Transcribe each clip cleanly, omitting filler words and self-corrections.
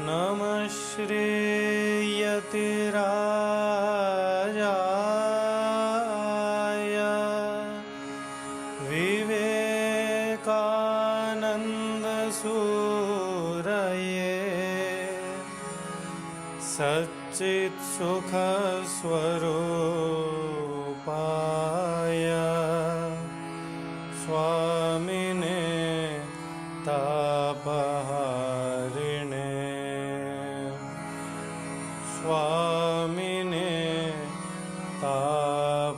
नमः श्रीयतिराजाय विवेकानन्दसूरये सच्चित्सुखस्वरूपाय स्वामिने तापहारिणे स्वामिने तापहारिणे।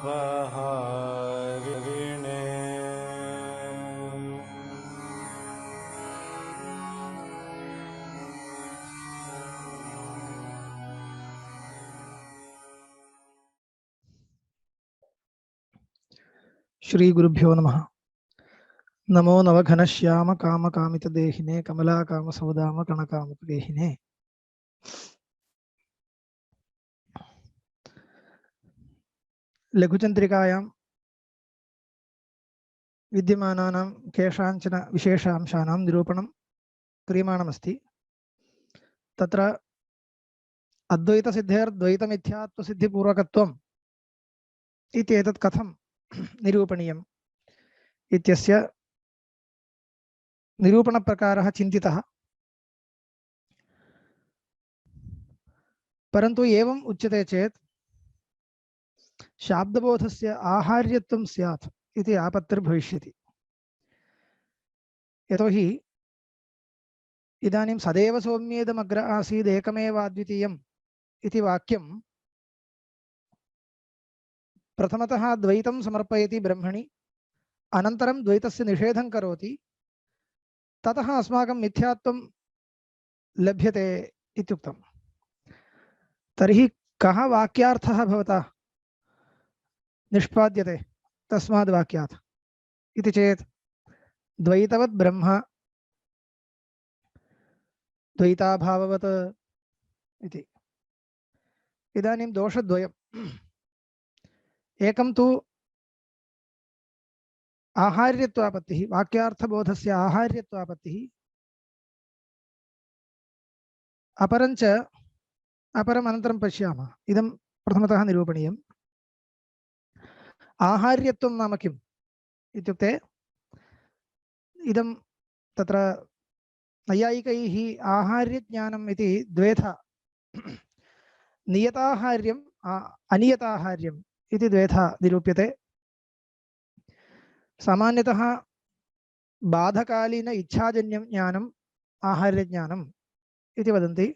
श्री गुरुभ्यो नमः। नमो नवघनश्याम काम कामितदेहिने कमलाकाम सौदाम कणकामुपदेहिने। लघुचंद्रिकायां विद्यमानानां केषाञ्चन विशेषांशानां निरूपणं क्रियमाणमस्ति। तत्र अद्वैतसिद्धेर्द्वैतमिथ्यात्वसिद्धिपूर्वकत्वम् इत्येतत् कथं निरूपणीयम् इत्यस्य निरूपणप्रकारः चिन्तितः। परन्तु एवम् उच्यते चेत् शाब्दबोधस्य आहार्यत्वं स्यात् इति आपत्तिर्भविष्यति। यतोहि इदानीं सदैव सौम्येदमग्र आसीद् एकमेवाद्वितीयम् इति वाक्यं प्रथमतः द्वैतं समर्पयति ब्रह्मणि, अनन्तरं द्वैतस्य निषेधं करोति, ततः अस्माकं मिथ्यात्वं लभ्यते इत्युक्तं। तर्हि कः वाक्यार्थः भवता निष्पाद्यते तस्माद् वाक्यात् इति चेत् द्वैतवत् ब्रह्म द्वैताभाववत् इति। इदानीं दोषद्वयम्। एकं तु आहार्यत्वापत्तिः, वाक्यार्थबोधस्य आहार्यत्वापत्तिः। अपरञ्च अपरम् अनन्तरं पश्यामः। इदं प्रथमतः निरूपणीयम्। आहार्यत्वं नाम किम् इत्युक्ते इदं तत्र नैयायिकैः आहार्यज्ञानम् इति द्वेधा नियताहार्यम् अनियताहार्यम् इति द्वेधा निरूप्यते। सामान्यतः बाधकालीन इच्छाजन्यं ज्ञानम् आहार्यज्ञानम् इति वदन्ति।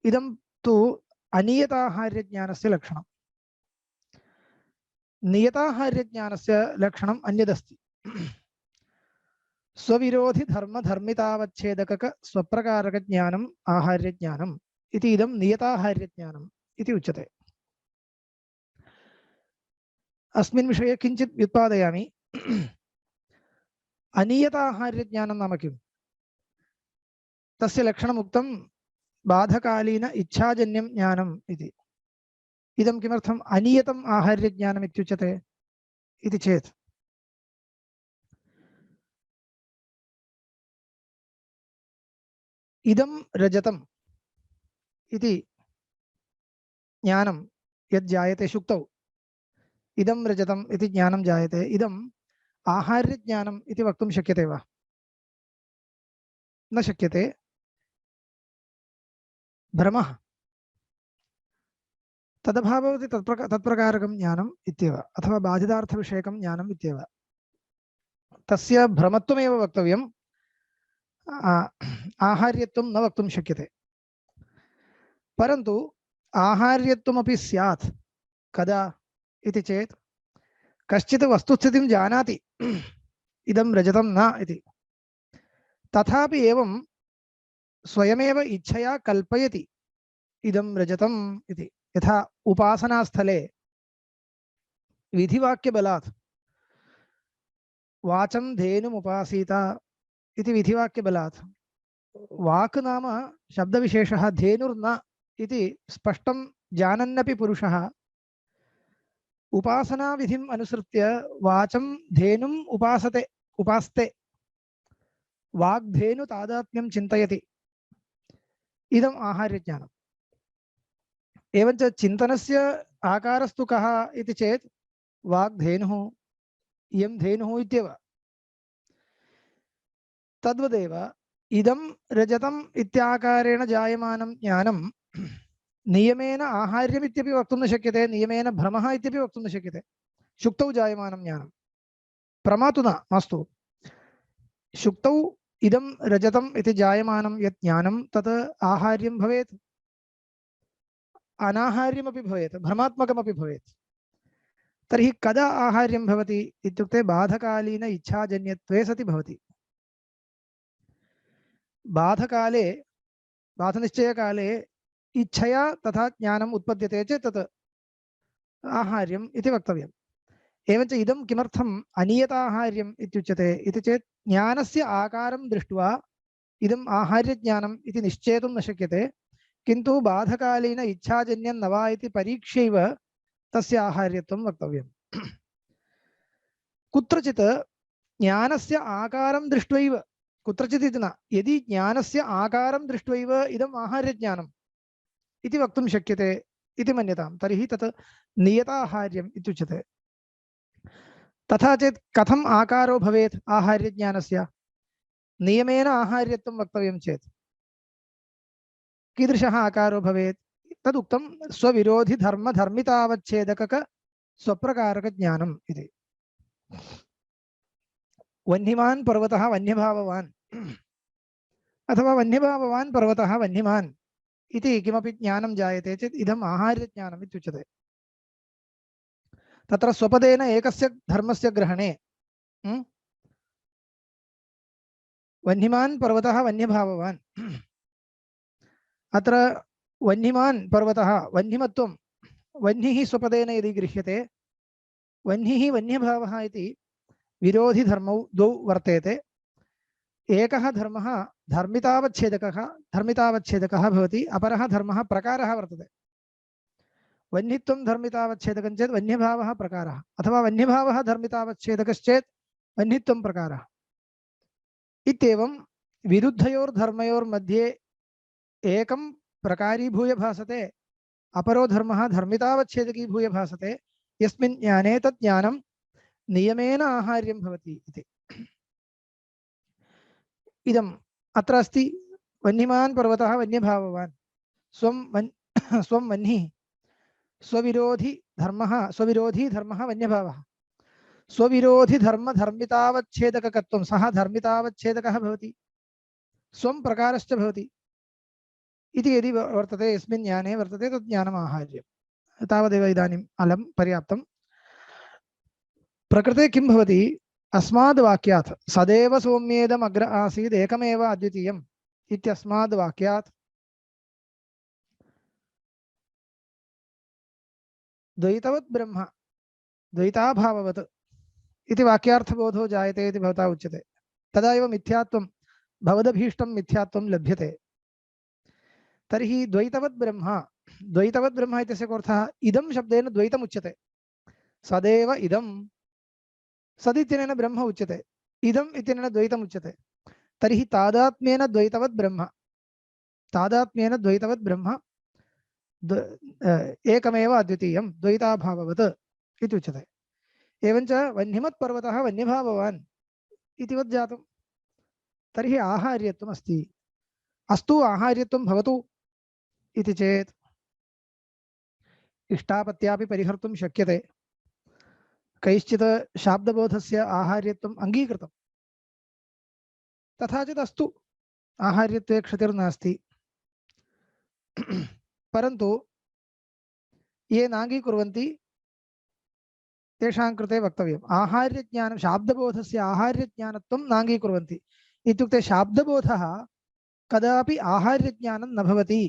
इदं तु अनियताहार्यज्ञानस्य लक्षणम्। नियताहार्यज्ञानस्य लक्षणम् अन्यदस्ति। स्वविरोधि धर्मधर्मितावच्छेदकक स्वप्रकारकज्ञानम् आहार्यज्ञानम् इति इदं नियताहार्यज्ञानम् इति उच्यते। अस्मिन् विषये किञ्चित् व्युत्पादयामि। अनियताहार्यज्ञानं नाम किम्? तस्य लक्षणम् उक्तं बाधकालीन इच्छाजन्यं ज्ञानम् इति। इदं किमर्थम् अनियतम् आहार्यज्ञानम् इत्युच्यते इति चेत् इदं रजतम् इति ज्ञानं यज्जायते शुक्तौ, इदं रजतम् इति ज्ञानं जायते, इदम् आहार्यज्ञानम् इति वक्तुं शक्यते वा? न शक्यते। भ्रमः तदभाववति तत्प्रकारकं ज्ञानम् इत्येव, अथवा बाधितार्थविषयकं ज्ञानम् इत्येव। तस्य भ्रमत्वमेव वक्तव्यम्, आहार्यत्वं न वक्तुं शक्यते। परन्तु आहार्यत्वमपि स्यात् कदा इति चेत् कश्चित् वस्तुस्थितिं जानाति इदं रजतं न इति, तथापि एवं स्वयमेव इच्छया कल्पयति इदं रजतम् इति। यथा उपासनास्थले विधिवाक्यबलात् वाचं धेनुमुपासीत इति विधिवाक्यबलात् वाक् नाम शब्दविशेषः धेनुर्न इति स्पष्टं जानन्नपि पुरुषः उपासना विधिम् अनुसृत्य वाचं धेनुम् उपास्ते वाग्धेनु तादात्म्यं चिन्तयति इदम् आहार्यज्ञानम्। एवञ्च चिन्तनस्य आकारस्तु कः इति चेत् वाग्धेनुः, इयं धेनुः इत्येव। तद्वदेव इदं रजतम् इत्याकारेण जायमानं ज्ञानं नियमेन आहार्यमित्यपि वक्तुं न शक्यते, नियमेन भ्रमः इत्यपि वक्तुं न शक्यते। शुक्तौ जायमानं ज्ञानं प्रमातु न मास्तु। शुक्तौ इदं रजतम् इति जायमानं यत् ज्ञानं तत् आहार्यं भवेत्, अनाहार्यमपि भवेत्, भ्रमात्मकमपि भवेत्। तर्हि कदा आहार्यं भवति इत्युक्ते बाधकालीन इच्छाजन्यत्वे सति भवति। बाधकाले, बाधनिश्चयकाले इच्छया तथा ज्ञानम् उत्पद्यते चेत् तत् आहार्यम् इति वक्तव्यम्। एवञ्च इदं किमर्थम् अनियताहार्यम् इत्युच्यते इति चेत् ज्ञानस्य आकारं दृष्ट्वा इदम् आहार्यज्ञानम् इति निश्चेतुं न शक्यते, किन्तु बाधकालीन इच्छाजन्यं न वा इति परीक्ष्यैव तस्य आहार्यत्वं वक्तव्यम्। कुत्रचित् ज्ञानस्य आकारं दृष्ट्वैव, कुत्रचित् इति न, यदि ज्ञानस्य आकारं दृष्ट्वैव इदम् आहार्यज्ञानम् इति वक्तुं शक्यते इति मन्यतां, तर्हि तत् नियताहार्यम् इत्युच्यते। तथा चेत् कथम् आकारो भवेत् आहार्यज्ञानस्य? नियमेन आहार्यत्वं वक्तव्यं चेत् कीदृशः आकारो भवेत्? तदुक्तं स्वविरोधि धर्म धर्मितावच्छेदकक स्वप्रकारक ज्ञानम् इति। वह्निमान् पर्वतः वह्निभाववान् अथवा वह्निभाववान् पर्वतः वह्निमान् इति किमपि ज्ञानं जायते चेत् इदम् आहार्यज्ञानम् इत्युच्यते। तत्र स्वपदेन एकस्य धर्मस्य ग्रहणे वह्निमान् पर्वतः वह्निभाववान्, अत्र वह्निमान् पर्वतः वह्निमत्वं, वह्निः स्वपदेन यदि गृह्यते, वह्निः वह्निभावः इति विरोधि धर्मौ द्वौ वर्तेते। एकः धर्मः धर्मितावच्छेदकः भवति, अपरः धर्मः प्रकारः वर्तते। वह्नित्वं धर्मितावच्छेदकं चेत् वह्निभावः प्रकारः, अथवा वह्निभावः धर्मितावच्छेदकश्चेत् वह्नित्वं प्रकारः। इत्येवं विरुद्धयोर्धर्मयोर्मध्ये एकं प्रकारीभूय भासते, अपरो धर्मः धर्मितावच्छेदकीभूय भासते, यस्मिन् ज्ञाने तत् ज्ञानं नियमेन आहार्यं भवति इति। इदम् अत्र अस्ति। वह्निमान् पर्वतः वह्निभाववान्, स्वं वह्निः, स्वविरोधी धर्मः वह्निभावः, स्वविरोधि धर्म धर्मितावच्छेदकत्वं, सः धर्मितावच्छेदकः भवति, स्वं प्रकारश्च भवति इति यदि वर्तते, यस्मिन् ज्ञाने वर्तते तत् ज्ञानम् आहार्यम्। तावदेव इदानीम् अलं पर्याप्तम्। प्रकृते किं भवति? अस्माद् वाक्यात् सदैव सौम्येदम् अग्र आसीत् एकमेव अद्वितीयम् इत्यस्माद् वाक्यात् द्वैतवत् ब्रह्म द्वैताभाववत् इति वाक्यार्थबोधो जायते इति भवता उच्यते। तदा एव मिथ्यात्वं, भवदभीष्टं मिथ्यात्वं लभ्यते। तर्हि द्वैतवत् ब्रह्म इत्यस्य कोऽर्थः? इदं शब्देन द्वैतम् उच्यते। सदैव इदं, सदित्यनेन ब्रह्म उच्यते, इदम् इत्यनेन द्वैतम् उच्यते। तर्हि तादात्म्येन द्वैतवत् ब्रह्म एकमेव अद्वितीयं द्वैताभाववत् इति उच्यते। एवञ्च वह्निमत् पर्वतः वह्निभाववान् इतिवत् जातम्। तर्हि आहार्यत्वम् अस्ति। अस्तु, आहार्यत्वं भवतु इति चेत् इष्टापत्यापि परिहर्तुं शक्यते। कैश्चित् शाब्दबोधस्य आहार्यत्वम् अङ्गीकृतं, तथा चेत् अस्तु, आहार्यत्वे क्षतिर्नास्ति। परन्तु ये नाङ्गीकुर्वन्ति तेषां कृते वक्तव्यम्, आहार्यज्ञानं, शाब्दबोधस्य आहार्यज्ञानत्वं नाङ्गीकुर्वन्ति इत्युक्ते शाब्दबोधः कदापि आहार्यज्ञानं न भवति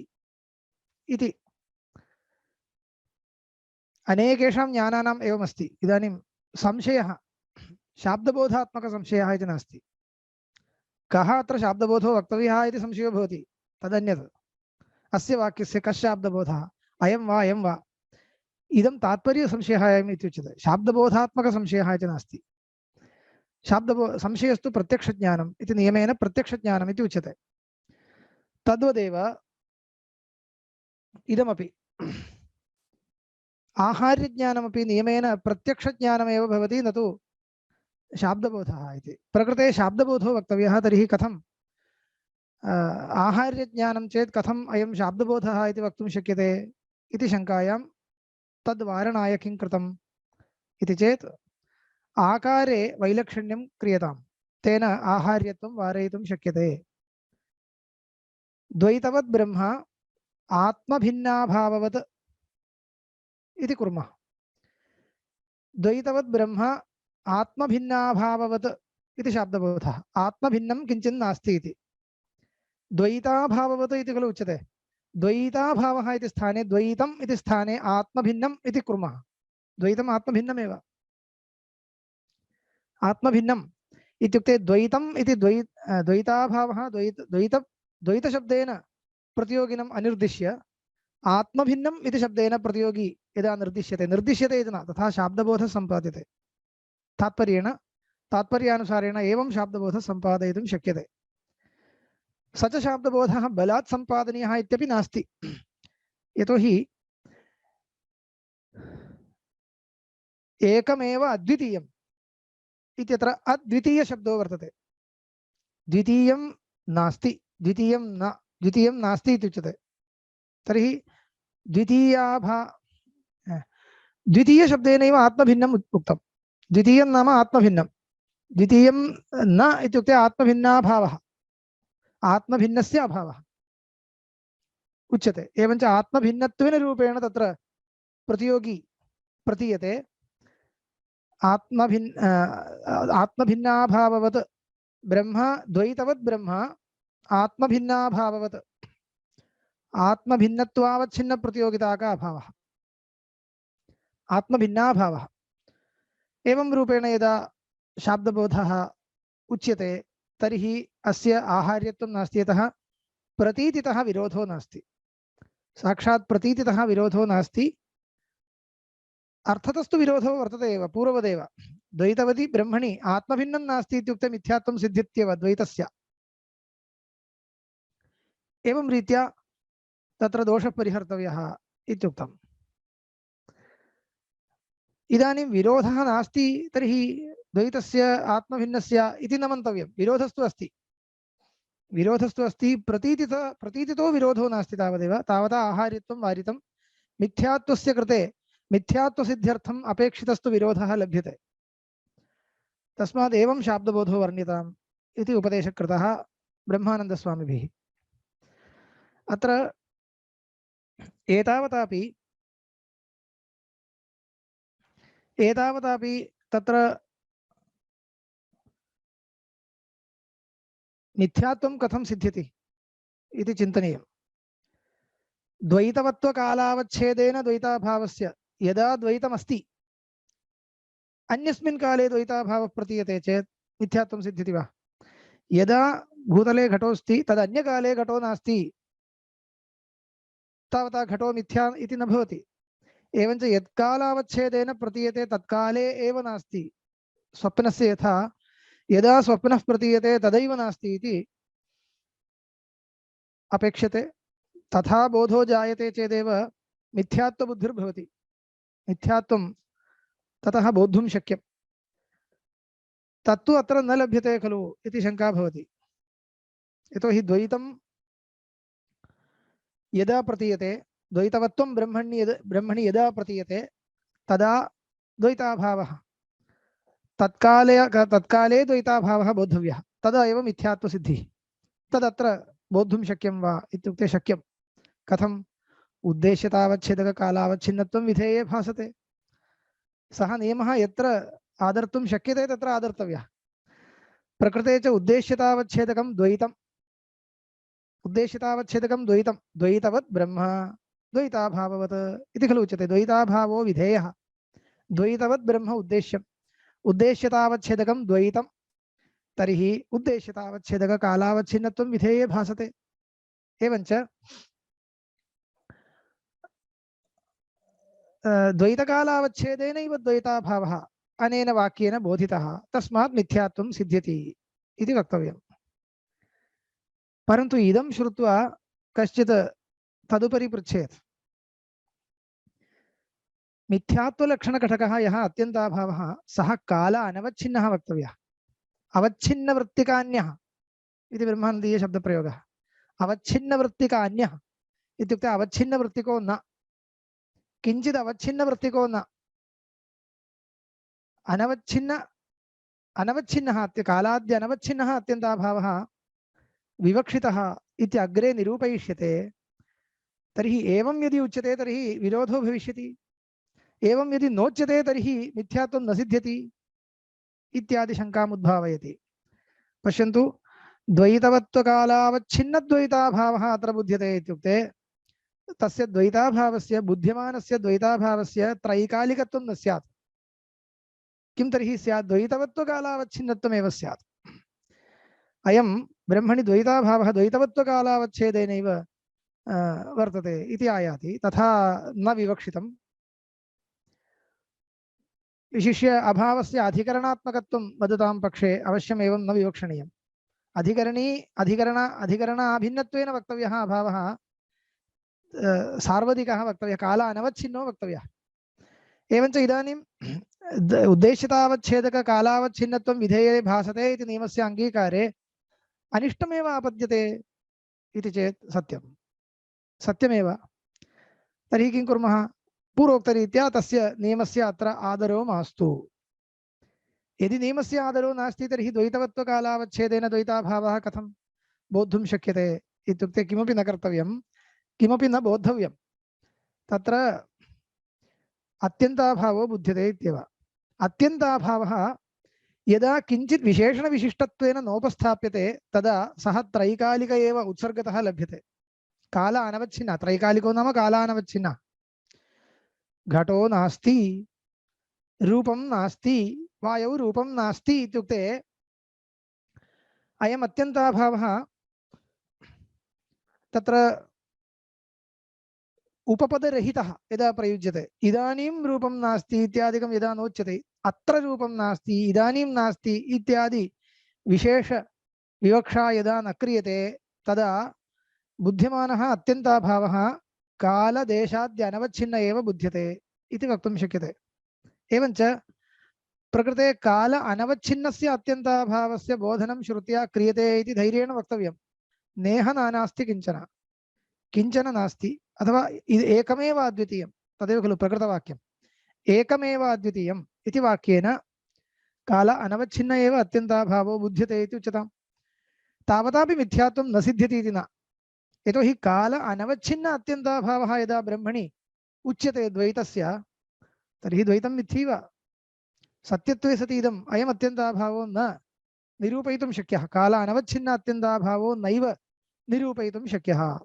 इति। अनेकेषां ज्ञानानाम् एवमस्ति। इदानीं संशयः, शाब्दबोधात्मकसंशयः इति नास्ति। कः अत्र शाब्दबोधो वक्तव्यः इति संशयो भवति, तदन्यत्। अस्य वाक्यस्य कः शाब्दबोधः? अयं वा इदं तात्पर्यसंशयः अयम् इत्युच्यते, शाब्दबोधात्मकसंशयः इति नास्ति। संशयस्तु प्रत्यक्षज्ञानम् इति नियमेन प्रत्यक्षज्ञानम् इति उच्यते। तद्वदेव इदमपि आहार्यज्ञानमपि नियमेन प्रत्यक्षज्ञानमेव भवति, न तु शाब्दबोधः इति। प्रकृते शाब्दबोधो वक्तव्यः, तर्हि कथं आहार्यज्ञानं चेत् कथम् अयं शाब्दबोधः इति वक्तुं शक्यते इति शङ्कायां तद्वारणाय किं कृतम् इति चेत् आकारे वैलक्षण्यं क्रियताम्, तेन आहार्यत्वं वारयितुं शक्यते। द्वैतवद् ब्रह्म आत्मभिन्नाभाववत् इति कुर्मः। द्वैतवद् ब्रह्म आत्मभिन्नाभाववत् इति शाब्दबोधः। आत्मभिन्नं किञ्चित् नास्ति इति। द्वैताभाववत् इति खलु उच्यते। द्वैताभावः इति स्थाने द्वैतम् इति स्थाने आत्मभिन्नम् इति कुर्मः। द्वैतम् आत्मभिन्नमेव। आत्मभिन्नम् इत्युक्ते द्वैतम् इति द्वैताभावः द्वैतशब्देन प्रतियोगिनम् अनिर्दिश्य आत्मभिन्नम् इति शब्देन प्रतियोगी यदा निर्दिश्यते इति न, तथा शाब्दबोधः सम्पाद्यते। तात्पर्यानुसारेण एवं शाब्दबोधः सम्पादयितुं शक्यते। स च शाब्दबोधः बलात् सम्पादनीयः इत्यपि नास्ति। यतोहि एकमेव अद्वितीयम् इत्यत्र अद्वितीयशब्दो वर्तते। द्वितीयं नास्ति, द्वितीयं नास्ति इत्युच्यते। तर्हि द्वितीयशब्देनैव आत्मभिन्नम् उक्तं। द्वितीयं नाम आत्मभिन्नं। द्वितीयं न इत्युक्ते आत्मभिन्नाभावः, आत्मभिन्नस्य अभावः उच्यते। एवञ्च आत्मभिन्नत्वेन रूपेण तत्र प्रतियोगी प्रतीयते। आत्मभिन्नाभाववत् ब्रह्म द्वैतवद् ब्रह्म आत्मभिन्नाभाववत्, आत्मभिन्नत्वावच्छिन्न प्रतियोगिता का अभावः, आत्मभिन्नाभावः। एवं रूपेण यदा शाब्दबोधः उच्यते तर्हि अस्य आहार्यत्वं नास्ति, यतः प्रतीतितः विरोधो नास्ति। साक्षात् प्रतीतितः विरोधो नास्ति, अर्थतस्तु विरोधो वर्तते एव पूर्ववदेव। द्वैतवति ब्रह्मणि आत्मभिन्नं नास्ति इत्युक्ते मिथ्यात्वं सिद्ध्यत्येव द्वैतस्य। एवं रीत्या तत्र दोषः परिहर्तव्यः इत्युक्तम्। इदानीं विरोधः नास्ति तर्हि द्वैतस्य आत्मभिन्नस्य इति न मन्तव्यं। विरोधस्तु अस्ति, प्रतीतितो विरोधो नास्ति तावदेव। तावता आहार्यत्वं वारितं। मिथ्यात्वस्य कृते मिथ्यात्वसिद्ध्यर्थम् अपेक्षितस्तु विरोधः लभ्यते। तस्मात् एवं शाब्दबोधो वर्ण्यताम् इति उपदेशः कृतः ब्रह्मानन्दस्वामिभिः। अत्र एतावतापि तत्र मिथ्यात्वं कथं सिद्ध्यति इति चिन्तनीयम्। द्वैतवत्वकालावच्छेदेन द्वैताभावस्य यदा द्वैतमस्ति अन्यस्मिन् काले द्वैताभावः प्रतीयते चेत् मिथ्यात्वं सिद्ध्यति वा? यदा भूतले घटोऽस्ति तदन्यकाले घटो नास्ति, तावता घटो मिथ्या इति न भवति। एवञ्च यत्कालावच्छेदेन प्रतीयते तत्काले एव नास्ति। स्वप्नस्य यथा यदा स्वप्नः प्रतीयते तदैव नास्ति इति अपेक्षते, तथा बोधो जायते चेदेव मिथ्यात्वबुद्धिर्भवति। मिथ्यात्वं ततः बोद्धुं शक्यं। तत्तु अत्र न लभ्यते खलु इति शङ्का भवति। यतोहि द्वैतं यदा प्रतीयते, द्वैतवत्वं ब्रह्मणि यदा प्रतीयते तदा द्वैताभावः, तत्काले द्वैताभावः बोद्धव्यः, तदा एव मिथ्यात्वसिद्धिः। तदत्र बोद्धुं शक्यं वा इत्युक्ते शक्यं। कथम्? उद्देश्यतावच्छेदककालावच्छिन्नत्वं विधेये भासते। सः नियमः यत्र आदर्तुं शक्यते तत्र आदर्तव्यः। प्रकृते च उद्देश्यतावच्छेदकं द्वैतम्, उद्देश्यतावच्छेदकं द्वैतं, द्वैतवत् ब्रह्म द्वैताभाववत् इति खलु उच्यते। द्वैताभावो विधेयः, द्वैतवत् ब्रह्म उद्देश्यम्, उद्देश्यतावच्छेदकं द्वैतं, तर्हि उद्देश्यतावच्छेदककालावच्छिन्नत्वं विधेये भासते। एवञ्च द्वैतकालावच्छेदेनैव द्वैताभावः अनेन वाक्येन बोधितः तस्मात् मिथ्यात्वं सिद्ध्यति इति वक्तव्यम्। परन्तु इदं श्रुत्वा कश्चित् तदुपरि पृच्छेत्, मिथ्यात्वलक्षणघटकः यः अत्यन्ताभावः सः काल अनवच्छिन्नः वक्तव्यः। अवच्छिन्नवृत्तिकान्यः इति ब्रह्मानन्दीयशब्दप्रयोगः। अवच्छिन्नवृत्तिकान्यः इत्युक्ते अवच्छिन्नवृत्तिको न, किञ्चित् अवच्छिन्नवृत्तिको न, अनवच्छिन्नः कालाद्य अनवच्छिन्नः अत्यन्ताभावः विवक्षितः इति अग्रे निरूपयिष्यते। तर्हि एवं यदि उच्यते तर्हि विरोधो भविष्यति, एवं यदि नोच्यते तर्हि मिथ्यात्वं न सिद्ध्यति इत्यादि शङ्काम् उद्भावयति। पश्यन्तु, द्वैतवत्वकालावच्छिन्नद्वैताभावः अत्र बुध्यते इत्युक्ते तस्य द्वैताभावस्य बुध्यमानस्य द्वैताभावस्य त्रैकालिकत्वं न स्यात्। किं तर्हि स्यात्? द्वैतवत्वकालावच्छिन्नत्वमेव स्यात्। अयं ब्रह्मणि द्वैताभावः द्वैतवत्वकालावच्छेदेनैव वर्तते इति आयाति, तथा न विवक्षितम्। विशिष्य अभावस्य अधिकरणात्मकत्वं वदतां पक्षे अवश्यम् एवं न विवक्षणीयम्। अधिकरणाभिन्नत्वेन वक्तव्यः अभावः, सार्वधिकः वक्तव्यः, काल अनवच्छिन्नो वक्तव्यः। एवञ्च इदानीं उद्देश्यतावच्छेदककालावच्छिन्नत्वं विधेये भासते इति नियमस्य अङ्गीकारे अनिष्टमेव आपद्यते इति चेत् सत्यमेव। तर्हि किं कुर्मः? पूर्वोक्तरीत्या तस्य नियमस्य अत्र आदरो मास्तु। यदि नियमस्य आदरो नास्ति तर्हि द्वैतवत्वकालावच्छेदेन द्वैताभावः कथं बोद्धुं शक्यते इत्युक्ते किमपि न कर्तव्यं, किमपि न बोद्धव्यं। तत्र अत्यन्ताभावो बुध्यते इत्येव। अत्यन्ताभावः यदा किञ्चित् विशेषणविशिष्टत्वेन नोपस्थाप्यते तदा सः त्रैकालिक एव उत्सर्गतः लभ्यते। काल अनवच्छिन्नः, त्रैकालिको नाम कालानवच्छिन्नः। घटो नास्ति, रूपं नास्ति, वायौ रूपं नास्ति इत्युक्ते अयम् अत्यन्ताभावः तत्र उपपदरहितः यदा प्रयुज्यते। इदानीं रूपं नास्ति इत्यादिकं यदा नोच्यते, अत्र रूपं नास्ति, इदानीं नास्ति इत्यादि विशेष विवक्षा यदा न क्रियते तदा बुध्यमानः अत्यन्ताभावः कालदेशाद्य अनवच्छिन्न एव बुध्यते इति वक्तुं शक्यते। एवञ्च प्रकृते काल अनवच्छिन्नस्य अत्यन्ताभावस्य बोधनं श्रुत्या क्रियते इति धैर्येण वक्तव्यं। नेह नानास्ति किञ्चन नास्ति, अथवा एकमेव अद्वितीयं, तदेव खलु प्रकृतवाक्यम्। एकमेव अद्वितीयम् इति वाक्येन काल अनवच्छिन्न एव अत्यन्ताभावो बुध्यते इति उच्यताम्। तावतापि मिथ्यात्वं न सिद्ध्यति इति न। यतोहि काल अनवच्छिन्न अत्यन्ताभावः यदा ब्रह्मणि उच्यते द्वैतस्य, तर्हि द्वैतं मिथ्यैव। सत्यत्वे सति इदम् अयम् अत्यन्ताभावो न निरूपयितुं शक्यः, काल अनवच्छिन्न अत्यन्ताभावो नैव निरूपयितुं शक्यः,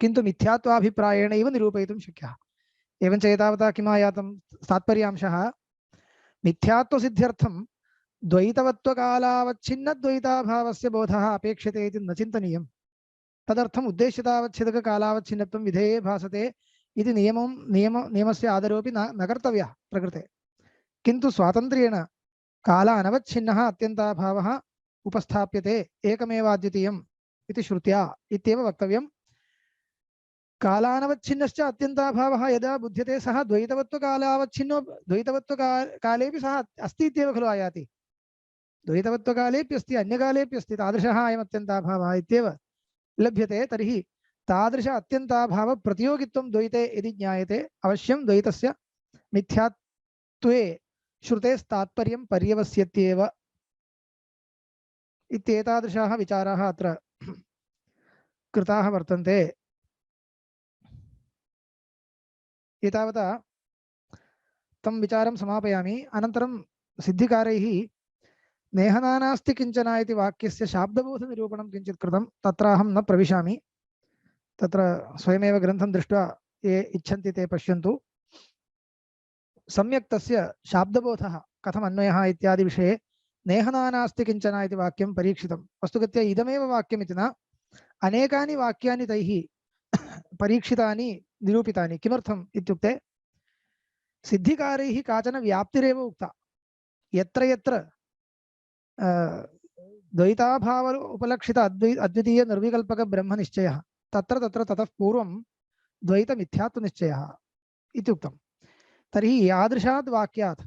किन्तु मिथ्यात्वाभिप्रायेणैव निरूपयितुं शक्यः। एवञ्च एतावता किम् आयातं तात्पर्यांशः, मिथ्यात्वसिद्ध्यर्थं द्वैतवत्वकालावच्छिन्नद्वैताभावस्य बोधः अपेक्षते इति न चिन्तनीयम्। तदर्थम् उद्देश्यतावच्छेदककालावच्छिन्नत्वं विधेये भासते इति नियमस्य आदरोऽपि न कर्तव्यः प्रकृते। किन्तु स्वातन्त्र्येण काल अनवच्छिन्नः अत्यन्ताभावः उपस्थाप्यते एकमेवाद्वितीयम् इति श्रुत्या इत्येव वक्तव्यम्। कालानवच्छिन्नश्च अत्यन्ताभावः यदा बुध्यते सः द्वैतवत्वकालावच्छिन्नो द्वैतवत्वकालेपि सः अस्ति इत्येव खलु आयाति। द्वैतवत्वकालेपि अस्ति, अन्यकालेपि अस्ति, तादृशः अयम् अत्यन्ताभावः इत्येव लभ्यते। तर्हि तादृश अत्यन्ताभाव प्रतियोगित्वं द्वैते यदि ज्ञायते अवश्यं द्वैतस्य मिथ्यात्वे श्रुतेस्तात्पर्यं पर्यवस्यत्येव इत्येतादृशाः विचाराः अत्र कृताः वर्तन्ते। एतावता तं विचारं समापयामि। अनन्तरं सिद्धिकारैः नेहनानास्ति किञ्चन इति वाक्यस्य शाब्दबोधनिरूपणं किञ्चित् कृतं, तत्र अहं न प्रविशामि। तत्र स्वयमेव ग्रन्थं दृष्ट्वा ये इच्छन्ति ते पश्यन्तु। सम्यक् तस्य शाब्दबोधः कथम् अन्वयः इत्यादि विषये नेहनानास्ति किञ्चन इति वाक्यं परीक्षितं। वस्तुगत्या इदमेव वाक्यमिति न, अनेकानि वाक्यानि तैः परीक्षितानि निरूपितानि। किमर्थम् इत्युक्ते सिद्धिकारैः काचन व्याप्तिरेव उक्ता। यत्र यत्र द्वैताभाव उपलक्षित अद्वितीय निर्विकल्पक ब्रह्मनिश्चयः तत्र तत्र ततः पूर्वं द्वैतमिथ्यात्वनिश्चयः इति उक्तं। तर्हि यादृशाद् वाक्यात्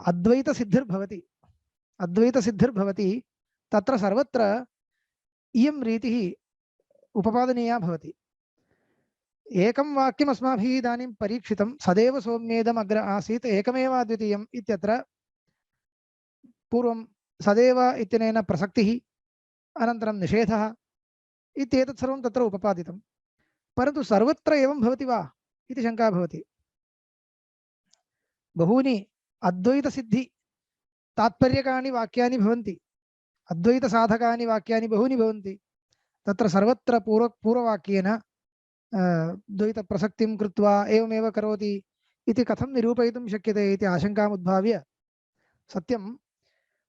अद्वैतसिद्धिर्भवति तत्र सर्वत्र इयं रीतिः उपपादनीया भवति। एकं वाक्यम् अस्माभिः इदानीं परीक्षितं, सदैव सौम्येदम् अग्र आसीत् एकमेव अद्वितीयम् इत्यत्र पूर्वं सदैव इत्यनेन प्रसक्तिः अनन्तरं निषेधः इत्येतत् सर्वं तत्र उपपादितं, परन्तु सर्वत्र एवं भवति वा इति शङ्का भवति। बहूनि अद्वैतसिद्धि तात्पर्यकानि वाक्यानि भवन्ति, अद्वैतसाधकानि वाक्यानि बहूनि भवन्ति। तत्र सर्वत्र पूर्ववाक्येन द्वैतप्रसक्तिं कृत्वा एवमेव करोति इति कथं निरूपयितुं शक्यते इति आशङ्काम् उद्भाव्य सत्यं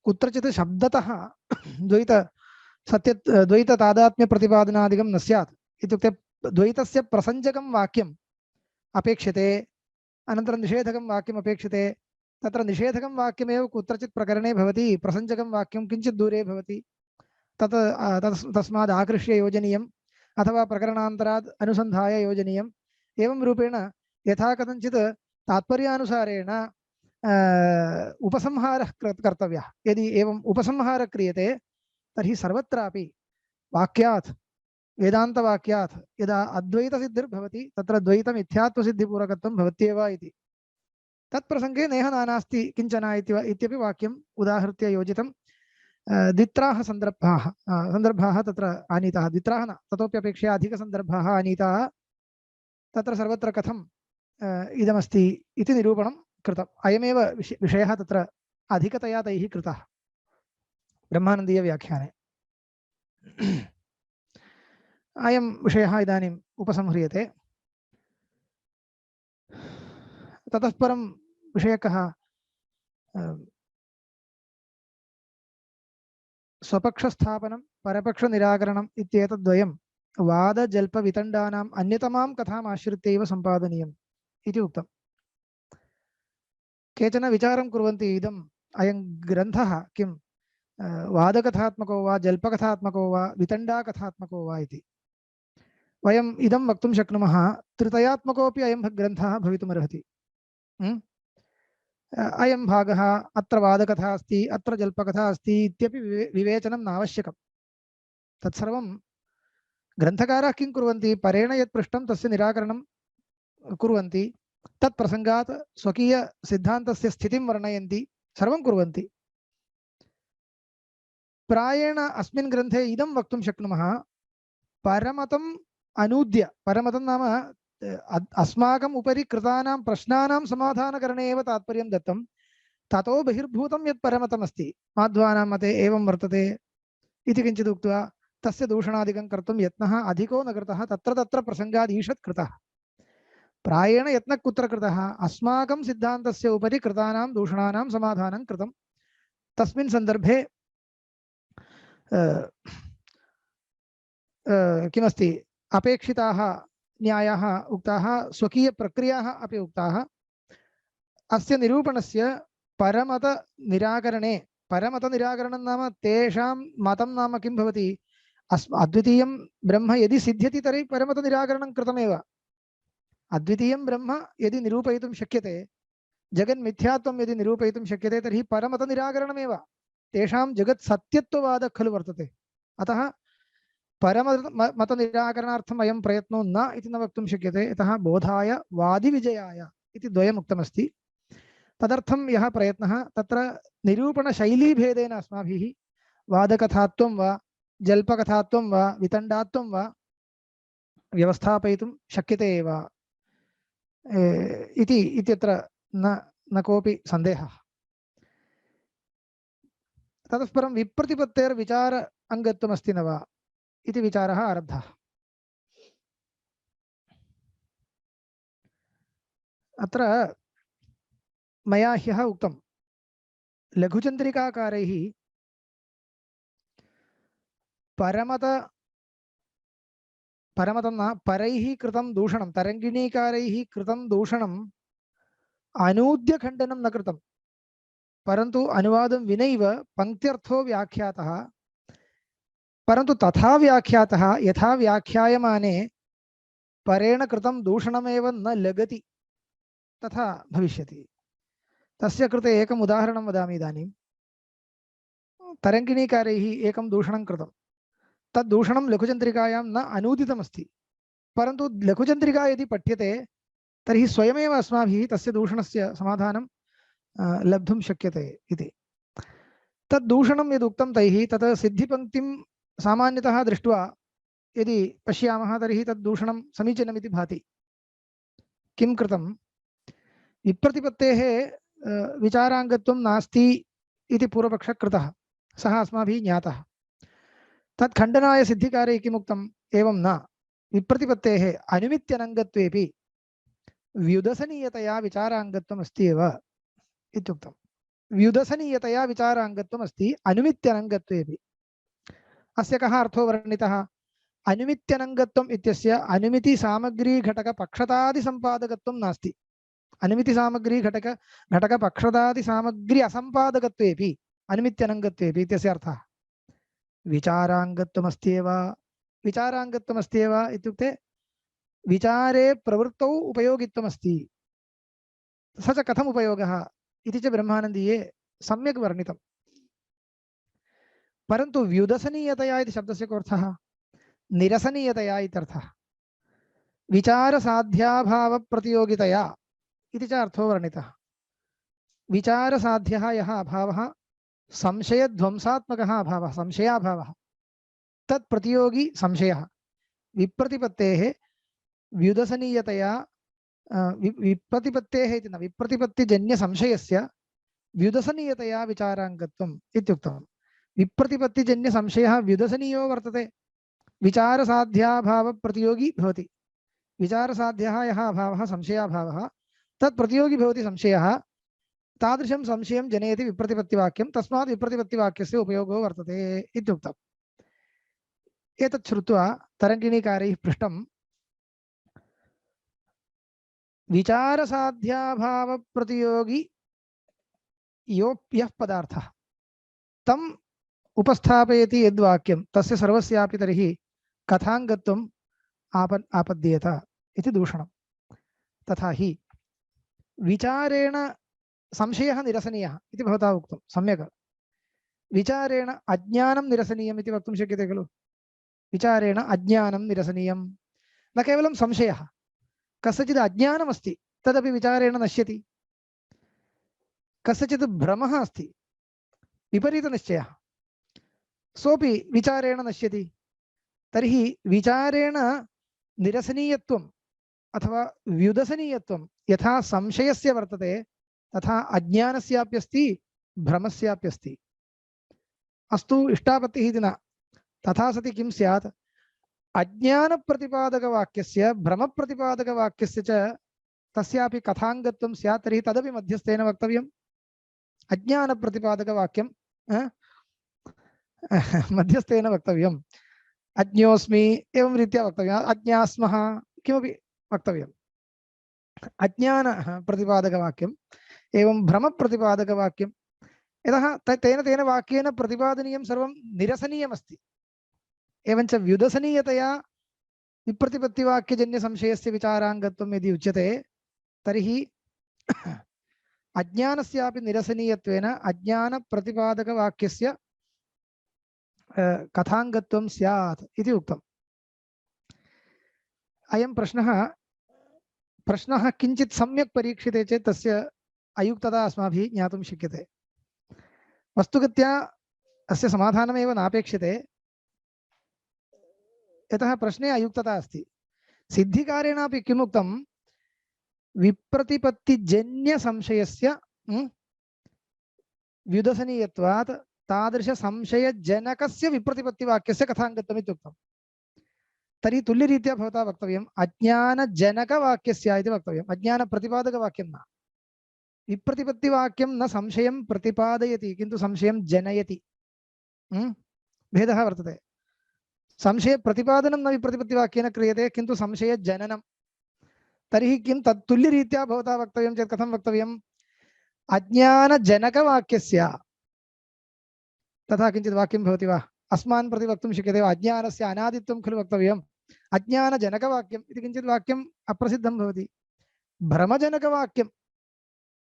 कुत्रचित् शब्दतः द्वैततादात्म्यप्रतिपादनादिकं न स्यात्। इत्युक्ते द्वैतस्य प्रसञ्जकं वाक्यम् अपेक्षते, अनन्तरं निषेधकं वाक्यम् अपेक्षते। तत्र निषेधकं वाक्यमेव कुत्रचित् प्रकरणे भवति, प्रसञ्जकं वाक्यं किञ्चित् दूरे भवति। तस्माद् आकृष्य योजनीयम् अथवा प्रकरणान्तरात् अनुसन्धाय योजनीयम्। एवं रूपेण यथा कथञ्चित् तात्पर्यानुसारेण उपसंहारः कर्तव्यः। यदि एवम् उपसंहारः क्रियते तर्हि सर्वत्रापि वाक्यात् वेदान्तवाक्यात् यदा अद्वैतसिद्धिर्भवति तत्र द्वैतमिथ्यात्वसिद्धिपूर्वकत्वं भवत्येव इति। तत्प्रसङ्गे नेह नानास्ति किञ्चन इत्यपि वाक्यम् उदाहृत्य योजितं। द्वित्राः सन्दर्भाः तत्र आनीताः, द्वित्राः न ततोप्यपेक्षया अधिकसन्दर्भाः आनीताः। तत्र सर्वत्र कथम् इदमस्ति इति निरूपणं कृतम्। अयमेव विषयः तत्र अधिकतया तैः कृतः ब्रह्मानन्दीयव्याख्याने। अयं विषयः इदानीम् उपसंह्रियते। ततः परं विषयकः स्वपक्षस्थापनं परपक्षनिराकरणम् इत्येतद्द्वयं वादजल्पवितण्डानाम् अन्यतमां कथाम् आश्रित्यैव सम्पादनीयम् इति उक्तम्। केचन विचारं कुर्वन्ति इदम् अयं ग्रन्थः किं वादकथात्मको वा जल्पकथात्मको वा वितण्डाकथात्मको वा इति। वयम् इदं वक्तुं शक्नुमः त्रितयात्मकोऽपि अयं ग्रन्थः भवितुमर्हति। अयं भागः अत्र वादकथा अस्ति अत्र जल्पकथा अस्ति इत्यपि विवेचनं नावश्यकम्। तत्सर्वं ग्रन्थकाराः किं कुर्वन्ति, परेण यत् पृष्टं तस्य निराकरणं कुर्वन्ति, तत्प्रसङ्गात् स्वकीयसिद्धान्तस्य स्थितिं वर्णयन्ति, सर्वं कुर्वन्ति। प्रायेण अस्मिन् ग्रन्थे इदं वक्तुं शक्नुमः, परमतम् अनूद्य, परमतं नाम अस्माकम् उपरि कृतानां प्रश्नानां समाधानकरणे एव तात्पर्यं दत्तं, ततो बहिर्भूतं यत् परमतमस्ति माध्वानां मते एवं वर्तते इति किञ्चित् उक्त्वा तस्य दूषणादिकं कर्तुं यत्नः अधिको न कृतः, तत्र तत्र प्रसङ्गात् ईषत् कृतः। प्रायेण यत्नः कुत्र कृतः, अस्माकं सिद्धान्तस्य उपरि कृतानां दूषणानां समाधानं कृतं। तस्मिन् सन्दर्भे किमस्ति, अपेक्षिताः न्यायाः उक्ताः, स्वकीयप्रक्रियाः अपि उक्ताः। अस्य निरूपणस्य परमतनिराकरणे, परमतनिराकरणं नाम तेषां मतं नाम किं भवति, अद्वितीयं ब्रह्म यदि सिद्ध्यति तर्हि परमतनिराकरणं कृतमेव। अद्वितीयं ब्रह्म यदि निरूपयितुं शक्यते, जगन्मिथ्यात्वं यदि निरूपयितुं शक्यते तर्हि परमतनिराकरणमेव। तेषां जगत् सत्यत्ववादः खलु वर्तते। अतः परमतनिराकरणार्थम् अयं प्रयत्नो न इति न वक्तुं शक्यते। यतः बोधाय वादिविजयाय इति द्वयमुक्तमस्ति। तदर्थं यः प्रयत्नः तत्र निरूपणशैलीभेदेन अस्माभिः वादकथात्वं वा जल्पकथात्वं वा वितण्डात्वं वा व्यवस्थापयितुं शक्यते एव इति इत्यत्र न कोऽपि सन्देहः। ततः परं विप्रतिपत्तेर्विचार अङ्गत्वमस्ति न वा इति विचारः आरब्धः। अत्र मया ह्यः उक्तं, लघुचन्द्रिकाकारैः परमतं न परैः कृतं दूषणं, तरङ्गिणीकारैः कृतं दूषणं अनूद्य खण्डनं न कृतं, परन्तु अनुवादं विनैव पङ्क्त्यर्थो व्याख्यातः, परन्तु तथा व्याख्यातः यथा व्याख्यायमाने परेण कृतं दूषणमेव न लगति तथा भविष्यति। तस्य कृते एकम् उदाहरणं वदामि इदानीं। तरङ्गिणीकारैः एकं दूषणं कृतं, तद् दूषणं लघुचन्द्रिकायां न अनूदितमस्ति, परन्तु लघुचन्द्रिका यदि पठ्यते तर्हि स्वयमेव अस्माभिः तस्य दूषणस्य समाधानं लब्धुं शक्यते इति। तद् दूषणं यदुक्तं तैः तत् सिद्धिपङ्क्तिं सामान्यतः दृष्ट्वा यदि पश्यामः तर्हि तद् दूषणं समीचीनमिति भाति। किं कृतं? विप्रतिपत्तेः विचाराङ्गत्वं नास्ति इति पूर्वपक्षः कृतः, सः अस्माभिः ज्ञातः। तत् खण्डनाय सिद्धिकारे किमुक्तम्? एवं न, विप्रतिपत्तेः अनुमित्यनङ्गत्वेपि व्युदसनीयतया विचाराङ्गत्वम् अस्ति एव इत्युक्तम्। व्युदसनीयतया विचाराङ्गत्वम् अस्ति अनुमित्यनङ्गत्वेपि। अस्य कः अर्थो वर्णितः? अनुमित्यनङ्गत्वम् इत्यस्य अनुमितिसामग्रीघटकपक्षतादिसम्पादकत्वं नास्ति। अनुमितिसामग्रीघटकपक्षतादिसामग्री असम्पादकत्वेपि अनुमित्यनङ्गत्वेपि इत्यस्य अर्थः विचाराङ्गत्वमस्त्येव। विचाराङ्गत्वमस्त्येव इत्युक्ते विचारे प्रवृत्तौ उपयोगित्वमस्ति। स च कथम् उपयोगः इति च ब्रह्मानन्दीये सम्यक् वर्णितम्। परन्तु व्युदसनीयतया इति शब्दस्य कोऽर्थः? निरसनीयतया इत्यर्थः। विचारसाध्याभावप्रतियोगितया इति च अर्थो वर्णितः। विचारसाध्यः यः अभावः संशयध्वंसात्मकः अभावः, संशयाभावः, तत् प्रतियोगी संशयः। विप्रतिपत्तेः व्युदसनीयतया विप्रतिपत्तेः इति न, विप्रतिपत्तिजन्यसंशयस्य व्युदसनीयतया विचाराङ्गत्वम् इत्युक्तम्। विप्रतिपत्तिजन्यसंशयः व्युदसनीयो वर्तते, विचारसाध्याभावप्रतियोगी भवति। विचारसाध्यः यः अभावः संशयाभावः तत् प्रतियोगी भवति संशयः। तादृशं संशयं जनयति विप्रतिपत्तिवाक्यं, तस्मात् विप्रतिपत्तिवाक्यस्य उपयोगो वर्तते इत्युक्तम्। एतत् श्रुत्वा तरङ्गिणीकारैः पृष्टं, विचारसाध्याभावप्रतियोगी यः पदार्थः तम् उपस्थापयति यद्वाक्यं तस्य सर्वस्यापि तर्हि कथाङ्गत्वम् आपद्येत इति दूषणं। तथा हि विचारेण संशयः निरसनीयः इति भवता उक्तं, सम्यक्। विचारेण अज्ञानं निरसनीयम् इति वक्तुं शक्यते खलु। विचारेण अज्ञानं निरसनीयं, न केवलं संशयः, कस्यचित् अज्ञानमस्ति तदपि विचारेण नश्यति। कस्यचित् भ्रमः अस्ति, विपरीतनिश्चयः, सोऽपि विचारेण नश्यति। तर्हि विचारेण निरसनीयत्वम् अथवा व्युदसनीयत्वं यथा संशयस्य वर्तते तथा अज्ञानस्याप्यस्ति, भ्रमस्याप्यस्ति। अस्तु, इष्टापत्तिः इति न, तथा सति किं स्यात्? अज्ञानप्रतिपादकवाक्यस्य भ्रमप्रतिपादकवाक्यस्य च तस्यापि कथाङ्गत्वं स्यात्, तर्हि तदपि मध्यस्थेन वक्तव्यम्। अज्ञानप्रतिपादकवाक्यं मध्यस्थेन वक्तव्यम्। अज्ञोऽस्मि एवं रीत्या वक्तव्यम्, अज्ञास्मः किमपि वक्तव्यम्। अज्ञानप्रतिपादकवाक्यम् एवं भ्रमप्रतिपादकवाक्यं, यतः तेन वाक्येन प्रतिपादनीयं सर्वं निरसनीयमस्ति। एवञ्च व्युदसनीयतया विप्रतिपत्तिवाक्यजन्यसंशयस्य विचाराङ्गत्वं यदि उच्यते तर्हि अज्ञानस्यापि निरसनीयत्वेन अज्ञानप्रतिपादकवाक्यस्य कथाङ्गत्वं स्यात् इति उक्तम्। अयं प्रश्नः किञ्चित् सम्यक् परीक्षिते चेत् तस्य अयुक्तता अस्माभिः ज्ञातुं शक्यते। वस्तुगत्या अस्य समाधानमेव नापेक्षते, यतः प्रश्ने अयुक्तता अस्ति। सिद्धिकारेणापि किमुक्तं? विप्रतिपत्तिजन्यसंशयस्य व्युदसनीयत्वात् तादृशसंशयजनकस्य विप्रतिपत्तिवाक्यस्य कथाङ्गत्वम् इत्युक्तम्। तर्हि तुल्यरीत्या भवता वक्तव्यम् अज्ञानजनकवाक्यस्य इति वक्तव्यम्, अज्ञानप्रतिपादकवाक्यं न। विप्रतिपत्तिवाक्यं न संशयं प्रतिपादयति किन्तु संशयं जनयति, भेदः वर्तते। संशयप्रतिपादनं न विप्रतिपत्तिवाक्येन क्रियते किन्तु संशयजननं। तर्हि किं तत् तुल्यरीत्या भवता वक्तव्यं चेत् कथं वक्तव्यम्? अज्ञानजनकवाक्यस्य तथा किञ्चित् वाक्यं भवति वा? अस्मान् प्रति वक्तुं शक्यते वा? अज्ञानस्य अनादित्वं खलु वक्तव्यम्। अज्ञानजनकवाक्यम् इति किञ्चित् वाक्यम् अप्रसिद्धं भवति। भ्रमजनकवाक्यं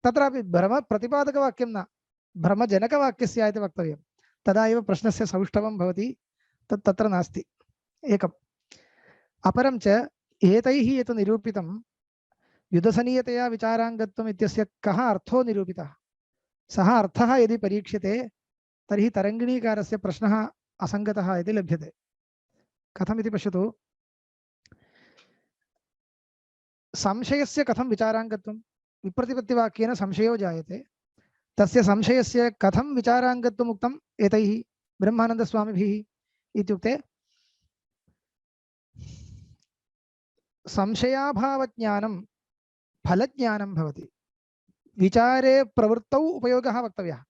तत्रापि भ्रमप्रतिपादकवाक्यं न, भ्रमजनकवाक्यस्य इति वक्तव्यं। तदा एव प्रश्नस्य सौष्ठवं भवति। तत् तत्र नास्ति। एकम्। अपरं च एतैः यत् निरूपितं युधसनीयतया विचाराङ्गत्वम् इत्यस्य कः अर्थो निरूपितः? सः अर्थः यदि परीक्ष्यते तर्हि तरङ्गिणीकारस्य प्रश्नः असङ्गतः इति लभ्यते। कथमिति पश्यतु। संशयस्य कथं विचाराङ्गत्वं? विप्रतिपत्तिवाक्येन संशयो जायते। तस्य संशयस्य कथं विचाराङ्गत्वम् उक्तम् एतैः ब्रह्मानन्दस्वामिभिः इत्युक्ते संशयाभावज्ञानं फलज्ञानं भवति। विचारे प्रवृत्तौ उपयोगः वक्तव्यः।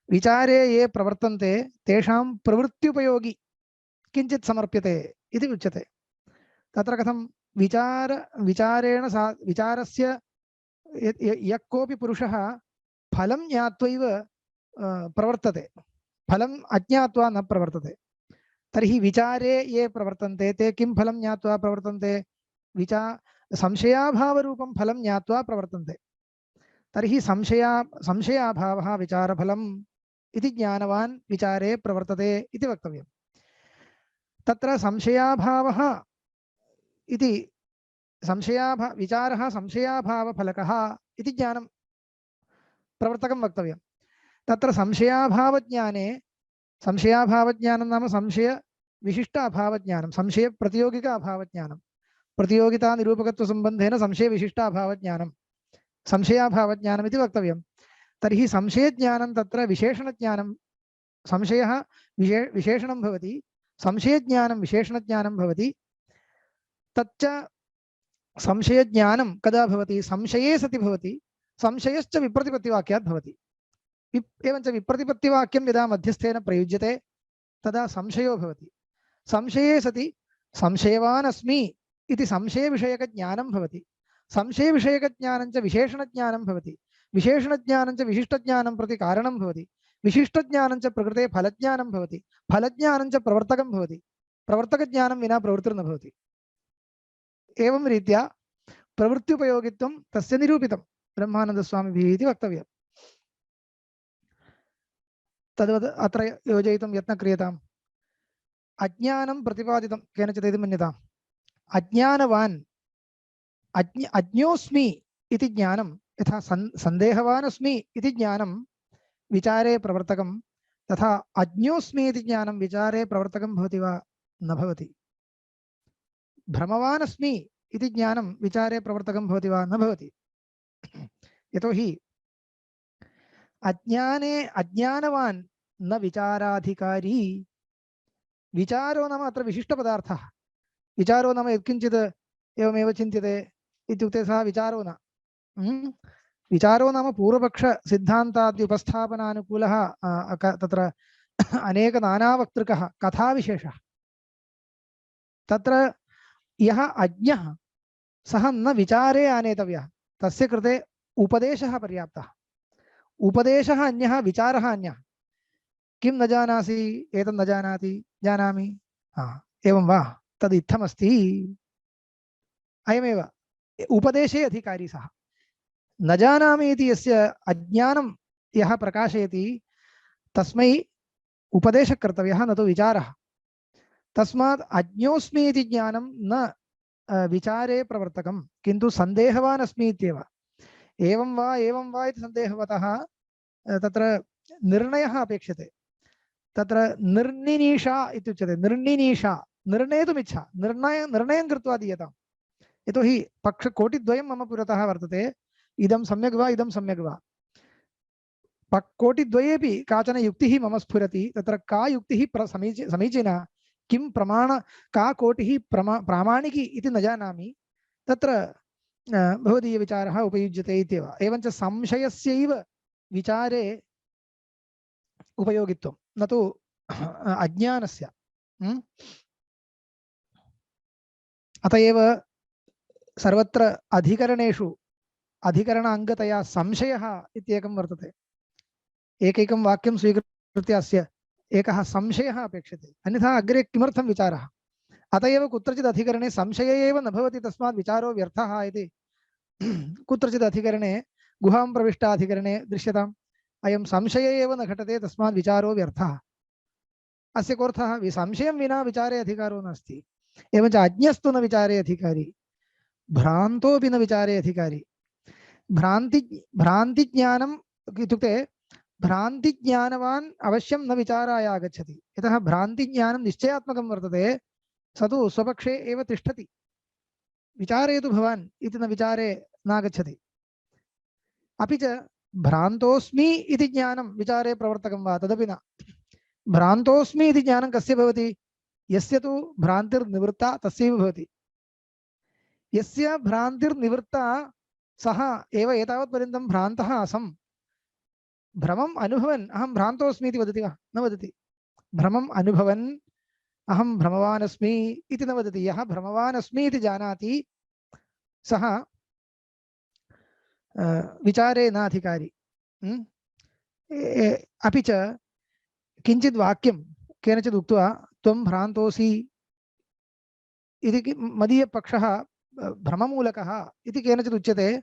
विचारे ये प्रवर्तन्ते तेषां प्रवृत्त्युपयोगी किञ्चित् समर्प्यते इति उच्यते। तत्र कथं विचारेण विचारस्य यः कोऽपि पुरुषः फलं ज्ञात्वैव प्रवर्तते, फलं अज्ञात्वा न प्रवर्तते। तर्हि विचारे ये प्रवर्तन्ते ते किं फलं ज्ञात्वा प्रवर्तन्ते? संशयाभावरूपं फलं ज्ञात्वा प्रवर्तन्ते। तर्हि संशयाभावः विचारफलम् इति ज्ञानवान् विचारे प्रवर्तते इति वक्तव्यम्। तत्र संशयाभावः इति विचारः संशयाभावफलकः इति ज्ञानं प्रवर्तकं वक्तव्यं। तत्र संशयाभावज्ञाने संशयाभावज्ञानं नाम संशय विशिष्ट अभावज्ञानं, संशय प्रतियोगिक अभावज्ञानं, प्रतियोगिता निरूपकत्वसम्बन्धेन संशय विशिष्ट अभावज्ञानं, संशयाभावज्ञानम् इति वक्तव्यं। तर्हि संशयज्ञानं तत्र विशेषणज्ञानं, संशयः विशेषणं भवति, संशयज्ञानं विशेषणज्ञानं भवति। तच्च संशयज्ञानं कदा भवति? संशये सति भवति। संशयश्च विप्रतिपत्तिवाक्यात् भवति। एवञ्च विप्रतिपत्तिवाक्यं यदा मध्यस्थेन प्रयुज्यते तदा संशयो भवति। संशये सति संशयवान् अस्मि इति संशयविषयकज्ञानं भवति। संशयविषयकज्ञानं च विशेषणज्ञानं भवति। विशेषणज्ञानं च विशिष्टज्ञानं प्रति कारणं भवति। विशिष्टज्ञानं च प्रकृते फलज्ञानं भवति। फलज्ञानं च प्रवर्तकं भवति। प्रवर्तकज्ञानं विना प्रवृत्तिर्न भवति। एवं रीत्या प्रवृत्त्युपयोगित्वं तस्य निरूपितं ब्रह्मानन्दस्वामिभिः इति वक्तव्यम्। तद्वत् अत्र योजयितुं यत्नः क्रियताम्। अज्ञानं प्रतिपादितं केनचित् इति मन्यताम्। अज्ञानवान् अज्ञोऽस्मि इति ज्ञानं, यथा सन्देहवान् अस्मि इति ज्ञानं विचारे प्रवर्तकं, तथा अज्ञोऽस्मि इति ज्ञानं विचारे प्रवर्तकं भवति वा? न भवति। भ्रमवान् अस्मि इति ज्ञानं विचारे प्रवर्तकं भवति वा? न भवति। यतोहि अज्ञाने अज्ञानवान् न विचाराधिकारी। विचारो नाम अत्र विशिष्टपदार्थः। विचारो नाम यत्किञ्चित् एवमेव चिन्त्यते इत्युक्ते सः विचारो न। विचारो नाम पूर्वपक्षसिद्धान्तादि उपस्थापनानुकूलः तत्र अनेक नानावक्तृकः कथाविशेषः। तत्र यः अज्ञः सः न विचारे आनेतव्यः, तस्य कृते उपदेशः पर्याप्तः। उपदेशः अन्यः, विचारः अन्यः। किं न जानासि एतत् न जानाति, जानामि, एवं वा, तद् इत्थमस्ति, अयमेव उपदेशे अधिकारी सः। न जानामि इति यस्य अज्ञानं यः प्रकाशयति तस्मै उपदेशः कर्तव्यः, न तु विचारः। तस्मात् अज्ञोऽस्मि इति ज्ञानं न विचारे प्रवर्तकं, किन्तु सन्देहवान् अस्मि इत्येव। एवं वा इति सन्देहवतः तत्र निर्णयः अपेक्षते। तत्र निर्निनीषा इत्युच्यते। निर्निनीषा, निर्णेतुमिच्छा, निर्णयं कृत्वा दीयताम्। यतोहि पक्षकोटिद्वयं मम पुरतः वर्तते, इदं सम्यक् वा, इदं सम्यक् वा। कोटिद्वयेपि काचन युक्तिः मम स्फुरति। तत्र का युक्तिः समीचीना, किं का कोटिः प्रामाणिकी इति न जानामि। तत्र भवदीयविचारः उपयुज्यते इत्येव। एवञ्च संशयस्यैव विचारे उपयोगित्वं, न तु अज्ञानस्य। अत एव सर्वत्र अधिकरणेषु अधिकरण अङ्गतया संशयः इत्येकं वर्तते। एकैकं वाक्यं स्वीकृत्य अस्य एकः संशयः अपेक्षते, अन्यथा अग्रे किमर्थं विचारः। अत एव कुत्रचित् अधिकरणे संशयः एव न भवति, तस्मात् विचारो व्यर्थः इति कुत्रचित् अधिकरणे गुहां प्रविष्टाधिकरणे दृश्यताम्, अयं संशयः एव न घटते, तस्मात् विचारो व्यर्थः। अस्य कोऽर्थः? संशयं विना विचारे अधिकारो नास्ति। एवञ्च अज्ञस्तु न विचारे अधिकारी, भ्रान्तोऽपि न विचारे अधिकारी। भ्रान्तिज्ञानम् इत्युक्ते भ्रान्तिज्ञानवान् अवश्यं न विचाराय आगच्छति, यतः भ्रान्तिज्ञानं निश्चयात्मकं वर्तते, स तु स्वपक्षे एव तिष्ठति। विचारयतु भवान् इति न विचारे नागच्छति। अपि च भ्रान्तोऽस्मि इति ज्ञानं विचारे प्रवर्तकं वा? तदपि न। भ्रान्तोऽस्मि इति ज्ञानं कस्य भवति? यस्य तु भ्रान्तिर्निवृत्ता तस्यैव भवति। यस्य भ्रान्तिर्निवृत्ता सः एव एतावत्पर्यन्तं भ्रान्तः आसम्, भ्रमम् अनुभवन् अहं भ्रान्तोऽस्मि इति वदति वा? न वदति। भ्रमम् अनुभवन् अहं भ्रमवान् अस्मि इति न वदति। यः भ्रमवान् अस्मि इति जानाति सः विचारे न अधिकारी। अपि च किञ्चित् वाक्यं केनचित् उक्त्वा त्वं भ्रान्तोऽसि इति मदीयपक्षः भ्रममूलकः इति केनचित् उच्यते,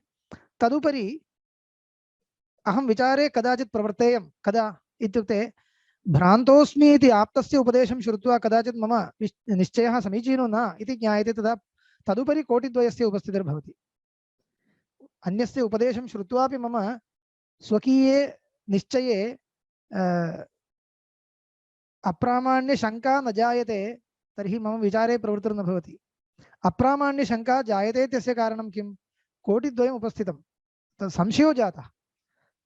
तदुपरि अहं विचारे कदाचित् प्रवर्तेयं। कदा इत्युक्ते भ्रान्तोऽस्मि इति आप्तस्य उपदेशं श्रुत्वा कदाचित् मम निश्चयः समीचीनो न इति ज्ञायते, तदा तदुपरि कोटिद्वयस्य उपस्थितिर्भवति। अन्यस्य उपदेशं श्रुत्वापि मम स्वकीये निश्चये अप्रामाण्यशङ्का न जायते, तर्हि मम विचारे प्रवृत्तिर्न भवति। अप्रामाण्यशङ्का जायते इत्यस्य कारणं किं? कोटिद्वयम् उपस्थितं, तत् संशयो जातः।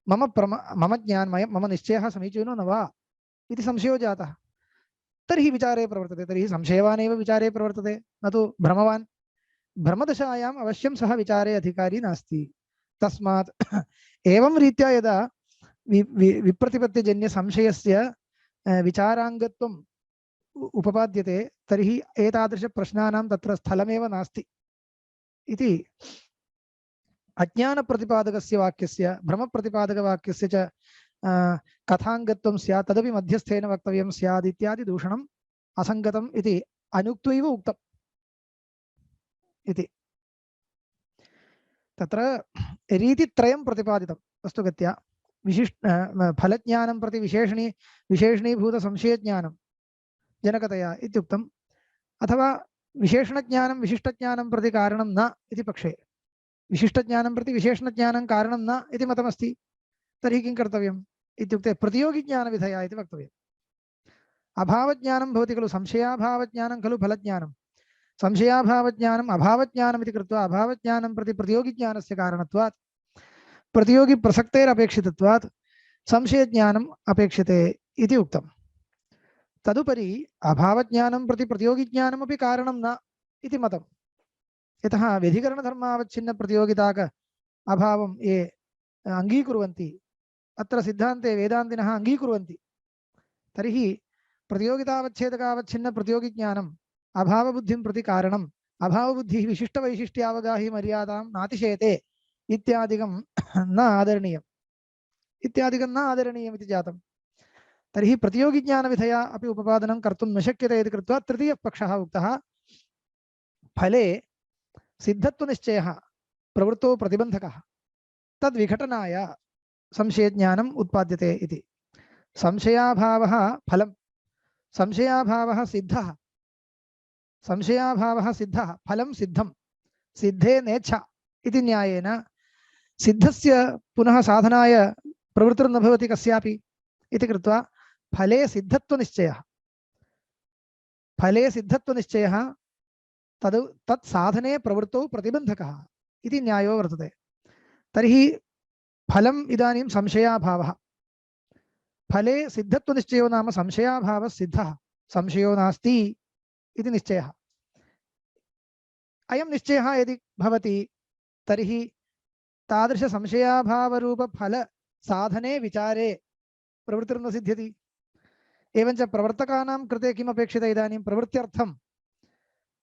मम निश्चयः समीचीनो न वा इति संशयो जातः, तर्हि विचारे प्रवर्तते। तर्हि संशयवान् एव विचारे प्रवर्तते, न तु भ्रमवान्। भ्रमदशायाम् अवश्यं सः विचारे अधिकारी नास्ति। तस्मात् एवं रीत्या यदा विप्रतिपत्तिजन्यसंशयस्य विचाराङ्गत्वम् उपपाद्यते, तर्हि एतादृशप्रश्नानां तत्र स्थलमेव नास्ति इति अज्ञानप्रतिपादकस्य वाक्यस्य भ्रमप्रतिपादकवाक्यस्य च कथाङ्गत्वं स्यात्, तदपि मध्यस्थेन वक्तव्यं स्यात् इत्यादि दूषणम् असङ्गतम् इति अनुक्त्वैव उक्तम् इति। तत्र रीतित्रयं प्रतिपादितं वस्तुगत्या। फलज्ञानं प्रति विशेषणीभूतसंशयज्ञानं जनकतया इत्युक्तम्, अथवा विशेषणज्ञानं विशिष्टज्ञानं प्रति कारणं न इति पक्षे। विशिष्टज्ञानं प्रति विशेषणज्ञानं कारणं न इति मतमस्ति, तर्हि किं कर्तव्यम् इत्युक्ते प्रतियोगिज्ञानविधया इति वक्तव्यम्। अभावज्ञानं भवति खलु, संशयाभावज्ञानं खलु फलज्ञानं। संशयाभावज्ञानम् अभावज्ञानम् इति कृत्वा अभावज्ञानं प्रति प्रतियोगिज्ञानस्य कारणत्वात्, प्रतियोगिप्रसक्तेरपेक्षितत्वात् संशयज्ञानम् अपेक्षते इति उक्तम्। तदुपरि अभावज्ञानं प्रति प्रतियोगिज्ञानमपि कारणं न इति मतम्, यतः व्यधिकरणधर्मावच्छिन्नप्रतियोगिताक अभावं ये अङ्गीकुर्वन्ति, अत्र सिद्धान्ते वेदान्तिनः अङ्गीकुर्वन्ति, तर्हि प्रतियोगितावच्छेदकावच्छिन्नप्रतियोगिज्ञानम् अभावबुद्धिं प्रति कारणम्, अभावबुद्धिः विशिष्टवैशिष्ट्यावगाही मर्यादां नातिशयते इत्यादिकं न आदरणीयम् इति जातम्। तर्हि प्रतियोगिज्ञानविधया अपि उपपादनं कर्तुं न शक्यते इति कृत्वा तृतीयः पक्षः उक्तः। फले सिद्धत्वनिश्चयः प्रवृत्तो प्रतिबन्धकः, तद्विघटनाय संशयज्ञानम् उत्पाद्यते इति। संशयाभावः फलं, संशयाभावः सिद्धः, संशयाभावः सिद्धः, फलं सिद्धं, सिद्धे नेच्छा इति न्यायेन सिद्धस्य पुनः साधनाय प्रवृत्तिर्न भवति कस्यापि इति कृत्वा फले सिद्धत्वनिश्चयः, फले सिद्धत्वनिश्चयः तत् साधने प्रवृत्तौ प्रतिबन्धकः इति न्यायो वर्तते। तर्हि फलम् इदानीं संशयाभावः, फले सिद्धत्वनिश्चयो नाम संशयाभावः सिद्धः, संशयो नास्ति इति निश्चयः। अयं निश्चयः यदि भवति तर्हि तादृश संशयाभावरूपफल साधने विचारे प्रवृत्तिर्न सिद्ध्यति। एवञ्च प्रवर्तकानां कृते किम् अपेक्षिते? इदानीं प्रवृत्त्यर्थं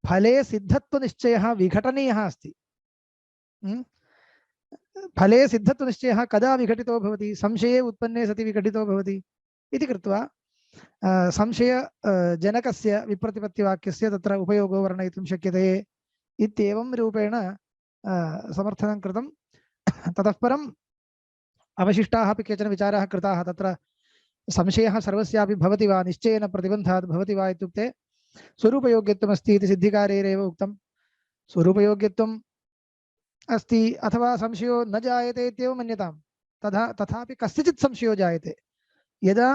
फले सिद्धत्वनिश्चयः विघटनीयः अस्ति। फले सिद्धत्वनिश्चयः कदा विघटितो भवति? संशये उत्पन्ने सति विघटितो भवति इति कृत्वा संशय जनकस्य विप्रतिपत्तिवाक्यस्य तत्र उपयोगो वर्णयितुं शक्यते इत्येवं रूपेण समर्थनं कृतं। ततः परम् अवशिष्टाः अपि केचन विचाराः कृताः। तत्र संशयः सर्वस्यापि भवति वा, निश्चयेन प्रतिबन्धात् भवति वा इत्युक्ते स्वरूपयोग्यत्वमस्ति इति सिद्धिकार्यैरेव उक्तं। स्वरूपयोग्यत्वम् अस्ति अथवा संशयो न जायते इत्येव मन्यतां। तथापि कस्यचित् संशयो जायते। यदा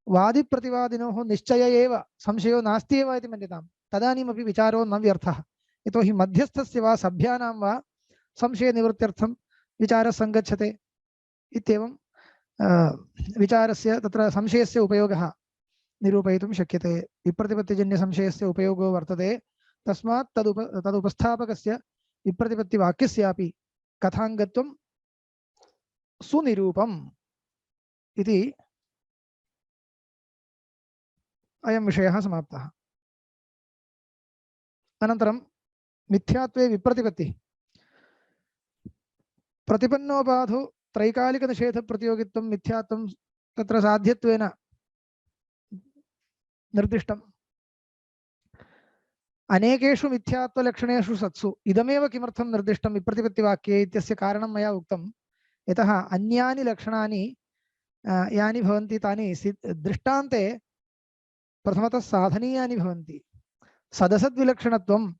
वादिप्रतिवादिनोः निश्चय एव संशयो नास्ति एव इति मन्यतां, तदानीमपि विचारो न व्यर्थः। यतोहि मध्यस्थस्य वा सभ्यानां वा संशयनिवृत्त्यर्थं विचारः सङ्गच्छते इत्येवं विचारस्य तत्र संशयस्य उपयोगः निरूपयितुं शक्यते। विप्रतिपत्तिजन्यसंशयस्य उपयोगो वर्तते। तस्मात् तदुपस्थापकस्य विप्रतिपत्तिवाक्यस्यापि कथाङ्गत्वं सुनिरूपम् इति अयं विषयः समाप्तः। अनन्तरं मिथ्यात्वे विप्रतिपत्तिः। प्रतिपन्नोपाधौ त्रैकालिकनिषेधप्रतियोगित्वं मिथ्यात्वं तत्र साध्यत्वेन निर्दिष्टम्। अनेकेषु मिथ्यात्वलक्षणेषु सत्सु इदमेव किमर्थं निर्दिष्टं विप्रतिपत्तिवाक्ये इत्यस्य कारणं मया उक्तं। यतः अन्यानि लक्षणानि यानि भवन्ति तानि दृष्टान्ते प्रथमतः साधनीयानि भवन्ति। सदसद्विलक्षणत्वम्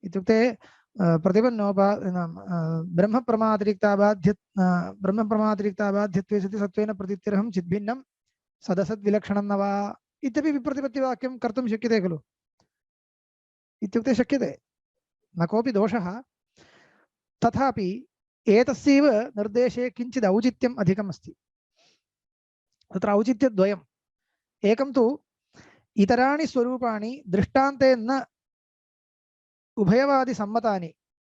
इत्युक्ते ब्रह्मप्रमातिरिक्ताबाध्यत्वे सति सत्त्वेन प्रतीत्यर्हं चिद्भिन्नं सदसद्विलक्षणं न वा इत्यपि विप्रतिपत्तिवाक्यं कर्तुं शक्यते खलु? इत्युक्ते शक्यते, न कोऽपि दोषः। तथापि एतस्यैव निर्देशे किञ्चित् औचित्यम् अधिकम् अस्ति। तत्र औचित्यद्वयम्। एकं तु इतराणि स्वरूपाणि दृष्टान्ते न उभयवादिसम्मतानि,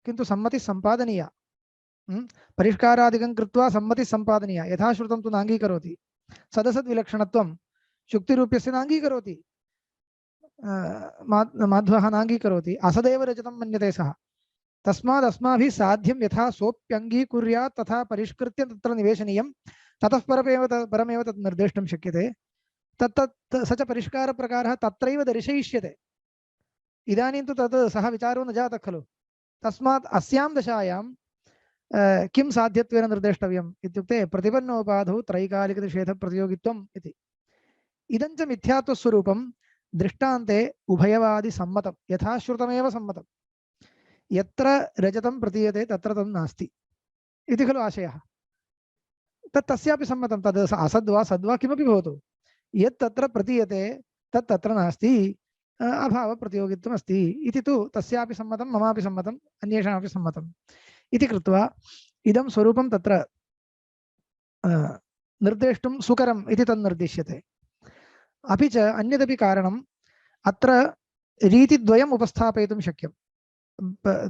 किन्तु सम्मतिः सम्पादनीया। परिष्कारादिकं कृत्वा सम्मतिः सम्पादनीया। यथा श्रुतं तु नाङ्गीकरोति, सदसद्विलक्षणत्वं शुक्तिरूप्यस्य नाङ्गीकरोति, माध्वः नाङ्गीकरोति, असदेव रजतं मन्यते सः। तस्माद् अस्माभिः साध्यं यथा सोऽप्यङ्गीकुर्यात् तथा परिष्कृत्य तत्र निवेशनीयं। ततः परमेव तत् निर्देष्टुं शक्यते। तत्तत् स च परिष्कारप्रकारः तत्रैव दर्शयिष्यते। इदानीं तु तत् सः विचारो न जातः खलु। तस्मात् अस्यां दशायां किं साध्यत्वेन निर्देष्टव्यम् इत्युक्ते प्रतिपन्नोपाधौ त्रैकालिकनिषेधप्रतियोगित्वम् इति। इदं च मिथ्यात्वस्वरूपं दृष्टान्ते उभयवादिसम्मतं, यथा श्रुतमेव सम्मतं। यत्र रजतं प्रतीयते तत्र तत् नास्ति इति खलु आशयः। तत् तस्यापि सम्मतं। तद् असद्वा सद्वा किमपि भवतु, यत् तत्र प्रतीयते तत् तत्र नास्ति, अभावप्रतियोगित्वम् अस्ति इति तु तस्यापि सम्मतं, ममापि सम्मतं, अन्येषामपि सम्मतम् इति कृत्वा इदं स्वरूपं तत्र निर्देष्टुं सुकरम् इति तन्निर्दिश्यते। अपि च अन्यदपि कारणम्, अत्र रीतिद्वयम् उपस्थापयितुं शक्यं।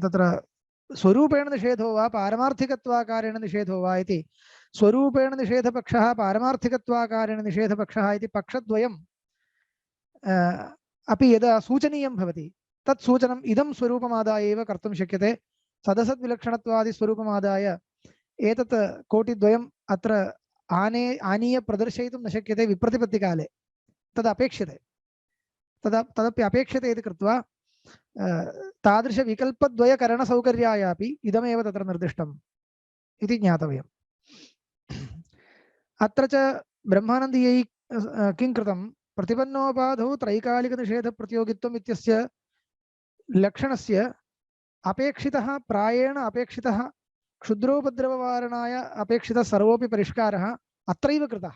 तत्र स्वरूपेण निषेधो वा पारमार्थिकत्वाकारेण निषेधो वा इति। स्वरूपेण निषेधपक्षः पारमार्थिकत्वाकारेण निषेधपक्षः इति पक्षद्वयं अपि यदा सूचनीयं भवति तत् सूचनम् इदं स्वरूपमादाय एव कर्तुं शक्यते। सदसद्विलक्षणत्वादिस्वरूपमादाय एतत् कोटिद्वयम् अत्र आनीय प्रदर्शयितुं न शक्यते विप्रतिपत्तिकाले। तदपेक्षते, तदपि अपेक्षते इति कृत्वा तादृशविकल्पद्वयकरणसौकर्यायापि इदमेव तत्र निर्दिष्टम् इति ज्ञातव्यम्। अत्र च ब्रह्मानन्दीयै किं कृतं, प्रतिपन्नोपाधौ त्रैकालिकनिषेधप्रतियोगित्वम् इत्यस्य लक्षणस्य अपेक्षितः, प्रायेण अपेक्षितः, क्षुद्रोपद्रववारणाय अपेक्षितः सर्वोऽपि परिष्कारः अत्रैव कृतः।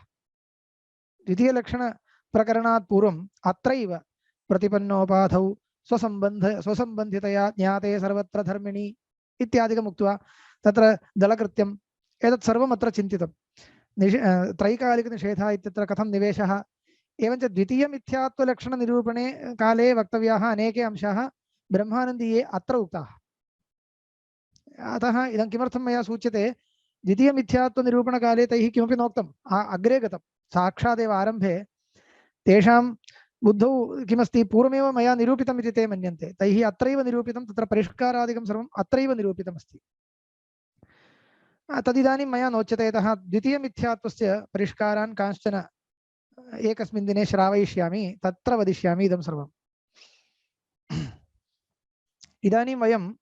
द्वितीयलक्षणप्रकरणात् पूर्वम् अत्रैव प्रतिपन्नोपाधौ स्वसम्बन्धितया ज्ञाते सर्वत्र धर्मिणि इत्यादिकम् उक्त्वा तत्र दलकृत्यम् एतत् सर्वम् अत्र चिन्तितं। त्रैकालिकनिषेधः इत्यत्र कथं निवेशः, एवञ्च द्वितीयमिथ्यात्वलक्षणनिरूपणे काले वक्तव्याः अनेके अंशाः ब्रह्मानन्दीये अत्र उक्ताः। अतः इदं किमर्थं मया सूच्यते, द्वितीयमिथ्यात्वनिरूपणकाले तैः किमपि नोक्तम्, अग्रे गतं साक्षादेव आरम्भे तेषां बुद्धौ किमस्ति, पूर्वमेव मया निरूपितम् इति ते मन्यन्ते। तैः अत्रैव निरूपितं, तत्र परिष्कारादिकं सर्वम् अत्रैव निरूपितमस्ति। तदिदानीं मया नोच्यते, यतः द्वितीयमिथ्यात्वस्य परिष्कारान् कांश्चन एकस्मिन् दिने श्रावयिष्यामि, तत्र वदिष्यामि इदं सर्वम्। इदानीं वयम्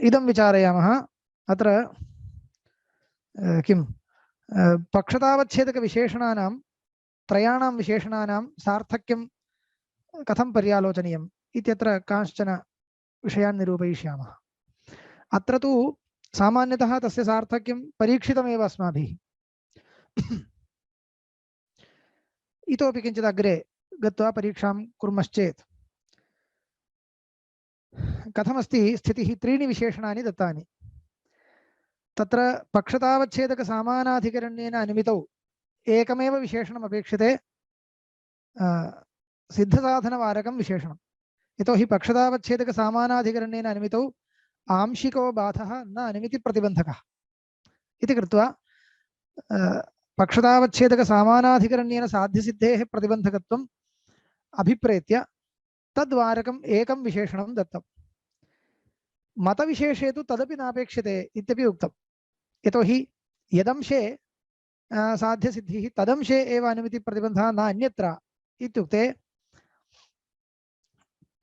इदं विचारयामः, अत्र किं पक्षतावच्छेदकविशेषणानां त्रयाणां विशेषणानां सार्थक्यं कथं पर्यालोचनीयम् इत्यत्र कांश्चन विषयान् निरूपयिष्यामः। अत्र तु सामान्यतः तस्य सार्थक्यं परीक्षितमेव अस्माभिः। इतोपि किञ्चित् अग्रे गत्वा परीक्षां कुर्मश्चेत् कथमस्ति स्थितिः? त्रीणि विशेषणानि दत्तानि। तत्र पक्षतावच्छेदकसामानाधिकरण्येन अनुमितौ एकमेव विशेषणम् अपेक्षते, सिद्धसाधनवारकं विशेषणं। यतोहि पक्षतावच्छेदकसामानाधिकरण्येन अनुमितौ आंशिको बाधः न अनुमितिप्रतिबन्धकः इति कृत्वा पक्षतावच्छेदकसामानाधिकरण्येन साध्यसिद्धेः प्रतिबन्धकत्वम् अभिप्रेत्य तद्वारकम् एकं विशेषणं दत्तं। मतविशेषे तु तदपि नापेक्षते इत्यपि उक्तं। यतोहि यदंशे साध्यसिद्धिः तदंशे एव अनुमितिप्रतिबन्धः न अन्यत्र इत्युक्ते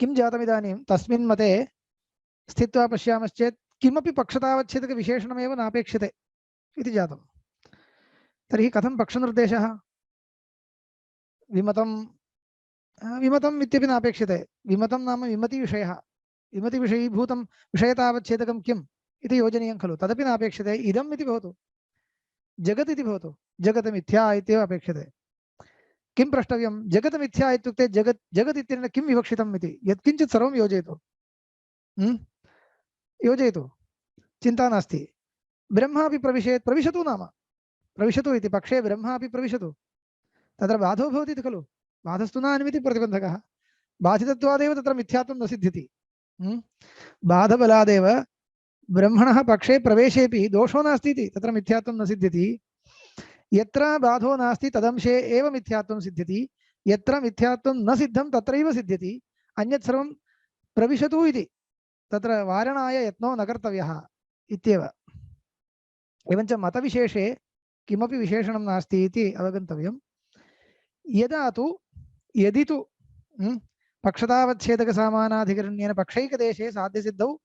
किं जातमिदानीं तस्मिन् मते स्थित्वा पश्यामश्चेत् किमपि पक्षतावच्छेदकविशेषणमेव नापेक्षते इति जातं। तर्हि कथं पक्षनिर्देशः? विमतम् इत्यपि नापेक्षते। विमतं नाम विमतिविषयः, विमतिविषयीभूतं विषयतावच्छेदकं किम् इति योजनीयं खलु, तदपि नापेक्षते। इदम् इति भवतु, जगत् इति भवतु, जगत् मिथ्या इत्येव अपेक्षते। किं प्रष्टव्यं? जगत् मिथ्या इत्युक्ते जगत् इत्यनेन किं विवक्षितम् इति यत्किञ्चित् सर्वं योजयतु, योजयतु, चिन्ता नास्ति। ब्रह्म अपि प्रविशेत्, प्रविशतु नाम प्रविशतु इति पक्षे ब्रह्म अपि प्रविशतु, तत्र बाधो भवति खलु। बाधस्तु न अनुमितिप्रतिबन्धकः, बाधितत्वादेव तत्र मिथ्यात्वं न सिद्ध्यति। बाधबलादेव ब्रह्मणः पक्षे प्रवेशेपि दोषो नास्ति इति तत्र मिथ्यात्वं न सिद्ध्यति। यत्र बाधो नास्ति तदंशे एव मिथ्यात्वं सिद्ध्यति, यत्र मिथ्यात्वं न सिद्धं तत्रैव सिद्ध्यति। अन्यत् सर्वं प्रविशतु इति तत्र वारणाय यत्नो न कर्तव्यः इत्येव। एवञ्च मतविशेषे किमपि विशेषणं नास्ति इति अवगन्तव्यं। यदि तु पक्षतावच्छेदकसामानाधिकरण्येन पक्षैकदेशे साध्यसिद्धौ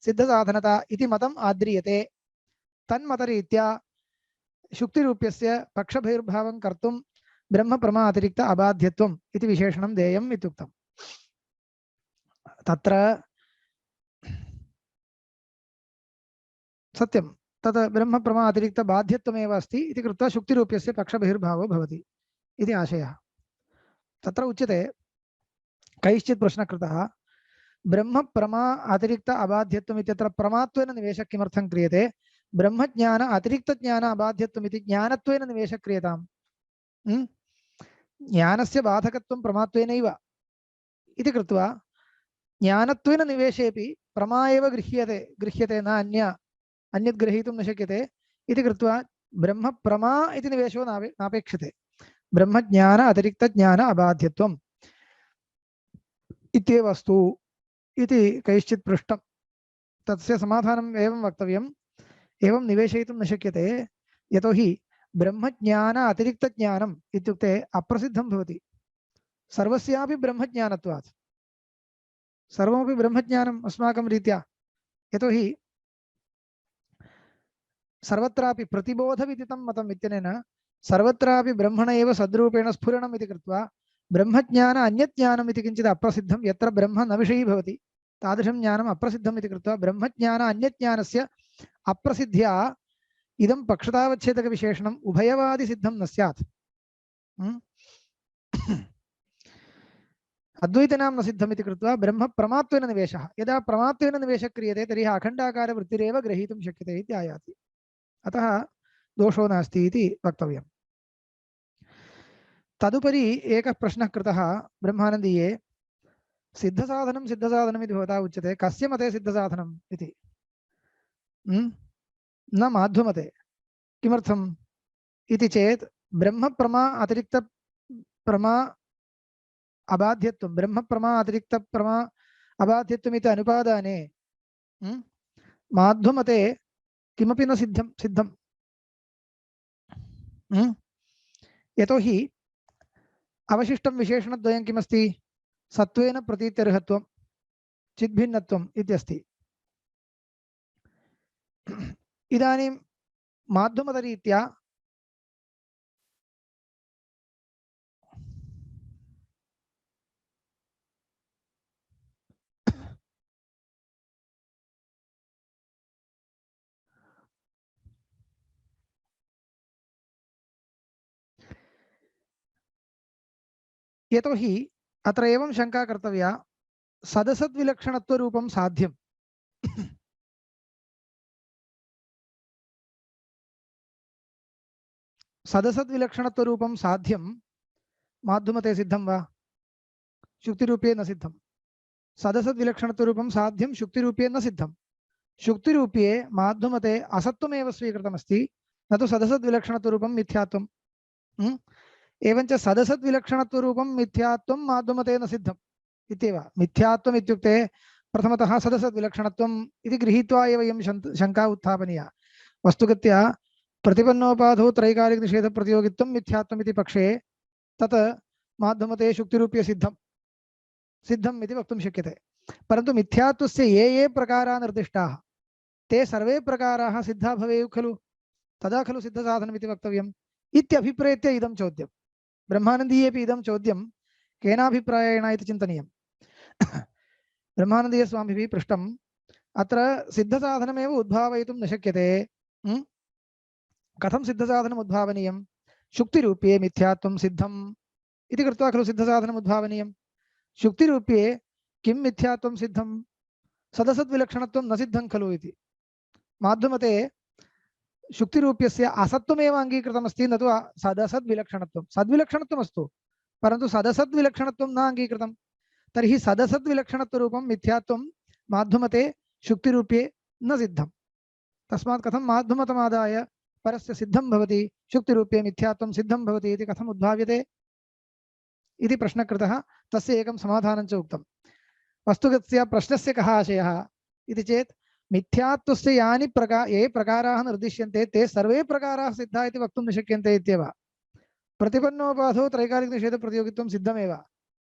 सिद्धसाधनता इति मतम् आद्रियते, तन्मतरीत्या शुक्तिरूप्यस्य पक्षबहिर्भावं कर्तुं ब्रह्मप्रमा अतिरिक्त अबाध्यत्वम् इति विशेषणं देयम् इत्युक्तम्। तत्र सत्यं तत् ब्रह्मप्रमा अतिरिक्त बाध्यत्वमेव अस्ति इति कृत्वा शुक्तिरूप्यस्य पक्षबहिर्भावो भवति इति आशयः। तत्र उच्यते, कैश्चित् प्रश्नः कृतः, ब्रह्मप्रमा अतिरिक्त अबाध्यत्वम् इत्यत्र प्रमात्वेन निवेशः किमर्थं क्रियते? ब्रह्मज्ञान अतिरिक्तज्ञान अबाध्यत्वम् इति ज्ञानत्वेन निवेशः क्रियताम्। ज्ञानस्य बाधकत्वं प्रमात्वेनैव इति कृत्वा ज्ञानत्वेन निवेशेपि प्रमा एव गृह्यते, न अन्यत् ग्रहीतुं न शक्यते इति कृत्वा ब्रह्मप्रमा इति निवेशो नापेक्षते। ब्रह्मज्ञान अतिरिक्तज्ञान अबाध्यत्वम् इत्येव अस्तु इति कैश्चित् पृष्टं। तस्य समाधानम् एवं वक्तव्यम्, एवं निवेशयितुं न शक्यते, यतोहि ब्रह्मज्ञान अतिरिक्तज्ञानम् इत्युक्ते अप्रसिद्धं भवति सर्वस्यापि ब्रह्मज्ञानत्वात्। सर्वमपि ब्रह्मज्ञानम् अस्माकं रीत्या, यतोहि सर्वत्रापि प्रतिबोधविदितं मतम् इत्यनेन सर्वत्रापि ब्रह्मण एव सद्रूपेण स्फुरणम् इति कृत्वा ब्रह्मज्ञान अन्यज्ञानम् इति किञ्चित् अप्रसिद्धं, यत्र ब्रह्म न विषयी भवति तादृशं ज्ञानम् अप्रसिद्धम् इति कृत्वा ब्रह्मज्ञान अन्यज्ञानस्य अप्रसिद्ध्या इदं पक्षतावच्छेदकविशेषणम् उभयवादिसिद्धं न स्यात्। अद्वैतनां न सिद्धम् इति कृत्वा ब्रह्मप्रमात्वेन निवेशः, यदा प्रमात्वेन निवेशः क्रियते तर्हि अखण्डाकारवृत्तिरेव ग्रहीतुं शक्यते इति आयाति। अतः दोषो नास्ति इति वक्तव्यम्। तदुपरि एकः प्रश्नः कृतः ब्रह्मानन्दीये, सिद्धसाधनम् इति भवता उच्यते, कस्य मते सिद्धसाधनम् इति? न माध्वमते। किमर्थम् इति चेत् ब्रह्मप्रमा अतिरिक्तप्रमा अबाध्यत्वं, ब्रह्मप्रमा अतिरिक्तप्रमा अबाध्यत्वम् इति अनुपादाने माध्वमते किमपि न सिद्धं यतोहि अवशिष्टं विशेषणद्वयं किमस्ति सत्त्वेन प्रतीत्यर्हत्वं चिद्भिन्नत्वम् इत्यस्ति इदानीं माध्यमतरीत्या यतोहि अत्र एवं शंका कर्तव्या सदसद्विलक्षणत्वरूपं साध्यं सदसद्विलक्षणत्वरूपं साध्यं माध्यमते सिद्धं वा शुक्तिरूपे न सिद्धं सदसद्विलक्षणत्वरूपं साध्यं शुक्तिरूपे न सिद्धं शुक्तिरूपे माध्यमते असत्वमेव स्वीकृतमस्ति न तु सदसद्विलक्षणत्वरूपं मिथ्यात्वम् एवञ्च सदसद्विलक्षणत्वरूपं मिथ्यात्वं माध्यमते न सिद्धम् इत्येव मिथ्यात्वम् इत्युक्ते प्रथमतः सदसद्विलक्षणत्वम् इति गृहीत्वा एव इयं शङ्का उत्थापनीया वस्तुगत्या प्रतिपन्नोपाधौ त्रैकालिकनिषेधप्रतियोगित्वं मिथ्यात्वम् इति पक्षे तत् माध्यमते शुक्तिरूप्य सिद्धम् इति वक्तुं शक्यते परन्तु मिथ्यात्वस्य ये प्रकाराः निर्दिष्टाः ते सर्वे प्रकाराः सिद्धा भवेयुः खलु तदा खलु सिद्धसाधनमिति वक्तव्यम् इत्यभिप्रेत्य इदं चोद्यं ब्रह्मानन्दीयेपि इदं चोद्यं केनाभिप्रायेण इति चिन्तनीयम् ब्रह्मानन्दीयस्वामिभिः पृष्टम् अत्र सिद्धसाधनमेव उद्भावयितुं न शक्यते कथं सिद्धसाधनम् उद्भावनीयं शुक्तिरूपे मिथ्यात्वं सिद्धम् इति कृत्वा खलु सिद्धसाधनम् उद्भावनीयं शुक्तिरूपे किं मिथ्यात्वं सिद्धं सदसद्विलक्षणत्वं न सिद्धं खलु इति माध्यमते शुक्तिरूप्यस्य असत्वमेव अङ्गीकृतमस्ति न तु सदसद्विलक्षणत्वं सद्विलक्षणत्वमस्तु परन्तु सदसद्विलक्षणत्वं न अङ्गीकृतं तर्हि सदसद्विलक्षणत्वरूपं मिथ्यात्वं माध्यमते शुक्तिरूपे न सिद्धं तस्मात् कथं माध्यमतमादाय परस्य सिद्धं भवति शुक्तिरूपे मिथ्यात्वं सिद्धं भवति इति कथम् उद्भाव्यते इति प्रश्नः कृतः तस्य एकं समाधानं च उक्तं वस्तुगतस्य प्रश्नस्य कः आशयः इति चेत् मिथ्यात्वस्य ये प्रकाराः निर्दिश्यन्ते ते सर्वे प्रकाराः सिद्धाः इति वक्तुं न शक्यन्ते इत्येव प्रतिपन्नोपाधौ त्रैकालिकनिषेधप्रतियोगित्वं सिद्धमेव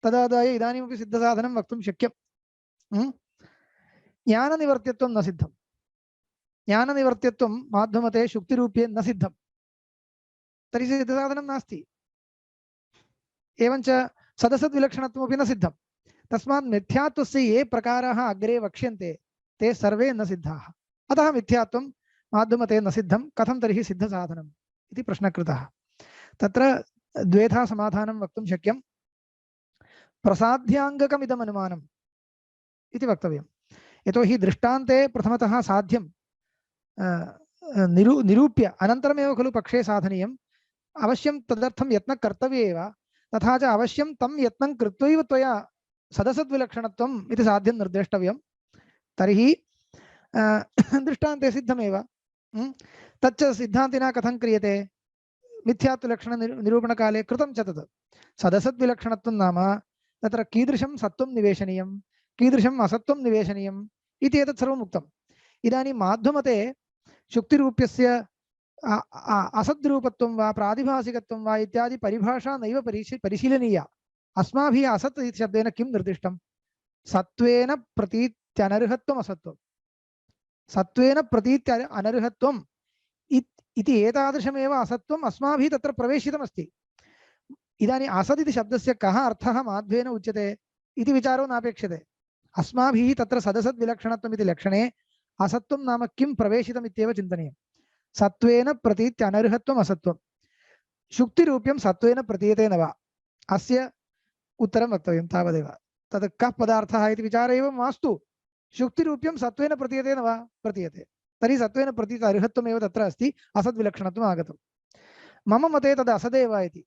तदादाय इदानीमपि सिद्धसाधनं वक्तुं शक्यं ज्ञाननिवर्त्यत्वं न सिद्धं ज्ञाननिवर्त्यत्वं माध्यमते शुक्तिरूपे न सिद्धं तर्हि सिद्धसाधनं नास्ति एवञ्च सदसद्विलक्षणत्वमपि न सिद्धं तस्मात् मिथ्यात्वस्य ये प्रकाराः अग्रे वक्ष्यन्ते ते सर्वे न सिद्धाः अतः मिथ्यात्वं माध्यमते न सिद्धं कथं तर्हि सिद्धसाधनम् इति प्रश्नः कृतः तत्र द्वेधा समाधानं वक्तुं शक्यं प्रसाध्याङ्गकमिदम् अनुमानम् इति वक्तव्यं यतोहि दृष्टान्ते प्रथमतः साध्यं निरूप्य अनन्तरमेव खलु पक्षे साधनीयम् अवश्यं तदर्थं यत्नः कर्तव्य एव तथा च अवश्यं तं यत्नं कृत्वैव त्वया सदसद्विलक्षणत्वम् इति साध्यं निर्देष्टव्यं तर्हि दृष्टान्ते सिद्धमेव तच्च सिद्धान्तिना कथं क्रियते मिथ्यात्वलक्षणनिरूपणकाले कृतं च तत् सदसद्विलक्षणत्वं नाम तत्र कीदृशं सत्त्वं निवेशनीयं कीदृशम् असत्त्वं निवेशनीयम् इति एतत् सर्वम् उक्तम् इदानीं माध्यमते शुक्तिरूप्यस्य असद्रूपत्वं वा प्रातिभासिकत्वं वा इत्यादि परिभाषा नैव परिशीलनीया अस्माभिः असत् इति शब्देन किं निर्दिष्टं सत्त्वेन प्रतीत्यनर्हत्वम् असत्त्वं सत्त्वेन प्रतीत्य अनर्हत्वम् इति एतादृशमेव असत्त्वम् अस्माभिः तत्र प्रवेशितमस्ति इदानीम् असत् इति शब्दस्य कः अर्थः माध्वेन उच्यते इति विचारो नापेक्षते अस्माभिः तत्र सदसद्विलक्षणत्वम् इति लक्षणे असत्त्वं नाम किं प्रवेशितम् इत्येव चिन्तनीयं सत्त्वेन प्रतीत्य अनर्हत्वम् असत्त्वं शुक्तिरूप्यं सत्त्वेन प्रतीयते न वा अस्य उत्तरं वक्तव्यं तावदेव तद् कः पदार्थः इति विचार एव मास्तु शुक्तिरूप्यं सत्त्वेन प्रतीयते न वा प्रतीयते तर्हि सत्त्वेन प्रतीत अर्हत्वमेव तत्र अस्ति असद्विलक्षणत्वम् आगतं मम मते तद् असदेव इति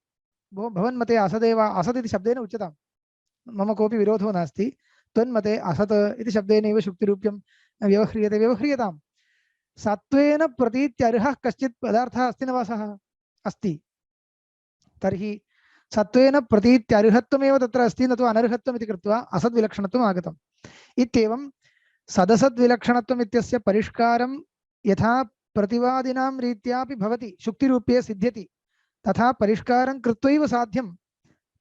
भवन्मते असदेव असत् इति शब्देन उच्यतां मम कोऽपि विरोधो नास्ति त्वन्मते असत् इति शब्देनैव शुक्तिरूप्यं व्यवह्रियताम् सत्त्वेन प्रतीत्यर्हः कश्चित् पदार्थः अस्ति न वा सः अस्ति तर्हि सत्त्वेन प्रतीत्यर्हत्वमेव तत्र अस्ति न तु अनर्हत्वम् इति कृत्वा असद्विलक्षणत्वम् आगतम् इत्येवं सदसद्विलक्षणत्वम् इत्यस्य परिष्कारं यथा प्रतिवादिनां रीत्यापि भवति शुक्तिरूप्ये सिद्ध्यति तथा परिष्कारं कृत्वैव साध्यं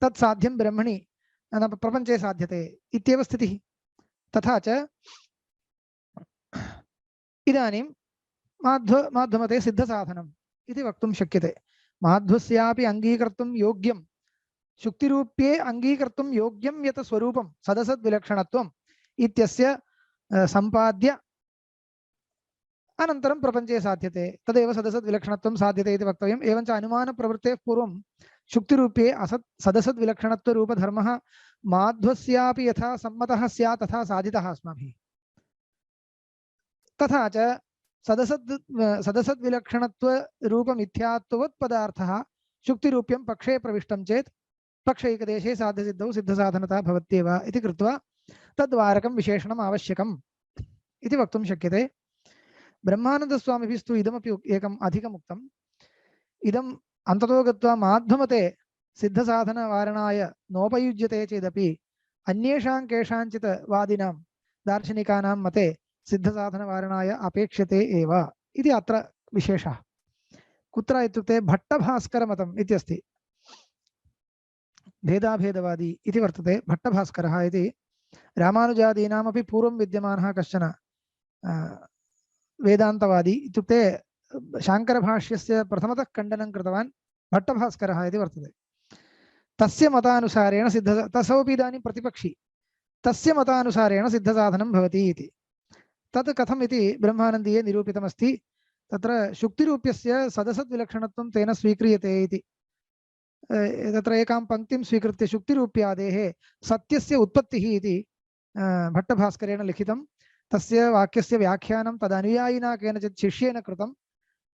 तत् साध्यं ब्रह्मणि प्रपञ्चे साध्यते इत्येव स्थितिः। तथा च इदानीं माध्वमते सिद्धसाधनम् इति वक्तुं शक्यते। माध्वस्यापि अङ्गीकर्तुं योग्यं शुक्तिरूप्ये अङ्गीकर्तुं योग्यं यत् स्वरूपं सदसद्विलक्षणत्वम् इत्यस्य सम्पाद्य अनन्तरं प्रपञ्चे साध्यते तदेव सदसद्विलक्षणत्वं साध्यते इति वक्तव्यम्। एवञ्च अनुमानप्रवृत्तेः पूर्वं शुक्तिरूप्ये सदसद्विलक्षणत्वरूपधर्मः माध्वस्यापि यथा सम्मतः स्यात् तथा साधितः अस्माभिः। तथा च सदसद्विलक्षणत्वरूपमिथ्यात्ववत्पदार्थः शुक्तिरूप्यं पक्षे प्रविष्टं चेत् पक्षैकदेशे साध्यसिद्धौ सिद्धसाधनता भवत्येव इति कृत्वा तद्वारकं विशेषणम् आवश्यकम् इति वक्तुं शक्यते। ब्रह्मानन्दस्वामिभिस्तु इदमपि एकम् अधिकम् उक्तम्। इदम् अन्ततो गत्वा माध्वमते सिद्धसाधनवारणाय नोपयुज्यते चेदपि अन्येषां केषाञ्चित् वादिनां दार्शनिकानां मते सिद्धसाधनवारणाय अपेक्षते एव इति अत्र विशेषः। कुत्र इत्युक्ते भट्टभास्करमतम् इति अस्ति। भेदाभेदवादी इति वर्तते भट्टभास्करः इति रामानुजादीनामपि पूर्वं विद्यमानः कश्चन वेदान्तवादी इत्युक्ते शाङ्करभाष्यस्य प्रथमतः खण्डनं कृतवान् भट्टभास्करः इति वर्तते। तस्य मतानुसारेण तसोपि इदानीं प्रतिपक्षी तस्य मतानुसारेण सिद्धसाधनं भवति इति। तत् कथम् इति ब्रह्मानन्दीये निरूपितमस्ति। तत्र शुक्तिरूप्यस्य सदसद्विलक्षणत्वं तेन स्वीक्रियते इति। तत्र एकां पङ्क्तिं स्वीकृत्य शुक्तिरूप्यादेः सत्यस्य उत्पत्तिः इति भट्टभास्करेण लिखितं। तस्य वाक्यस्य व्याख्यानं तदनुयायिना केनचित् शिष्येन कृतं।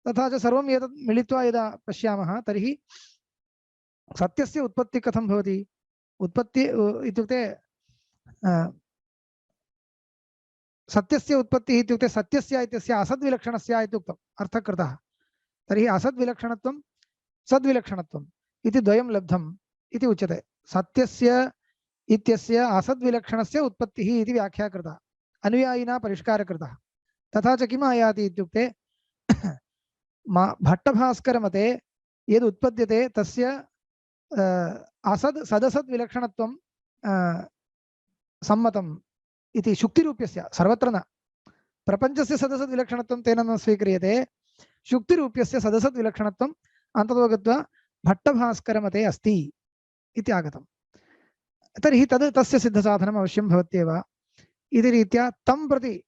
तथा च सर्वम् एतत् मिलित्वा यदा पश्यामः तर्हि सत्यस्य उत्पत्तिः कथं भवति। उत्पत्ति इत्युक्ते सत्यस्य उत्पत्तिः इत्युक्ते सत्यस्य इत्यस्य असद्विलक्षणस्य इत्युक्तम् अर्थः कृतः। तर्हि असद्विलक्षणत्वं सद्विलक्षणत्वम् इति द्वयं लब्धम् इति उच्यते। सत्यस्य इत्यस्य असद्विलक्षणस्य उत्पत्तिः इति व्याख्या कृता अनुयायिना परिष्कारकृतः। तथा च किम् आयाति इत्युक्ते भट्टभास्करमते यद् उत्पद्यते तस्य सदसद्विलक्षणत्वं सम्मतम् इति शुक्तिरूप्यस्य सर्वत्र न। प्रपञ्चस्य सदसद्विलक्षणत्वं तेन न स्वीक्रियते। शुक्तिरूप्यस्य सदसद्विलक्षणत्वम् अन्ततो गत्वा भट्टभास्करमते अस्ति इति आगतं। तर्हि तस्य सिद्धसाधनम् अवश्यं भवत्येव इति रीत्या तं प्रति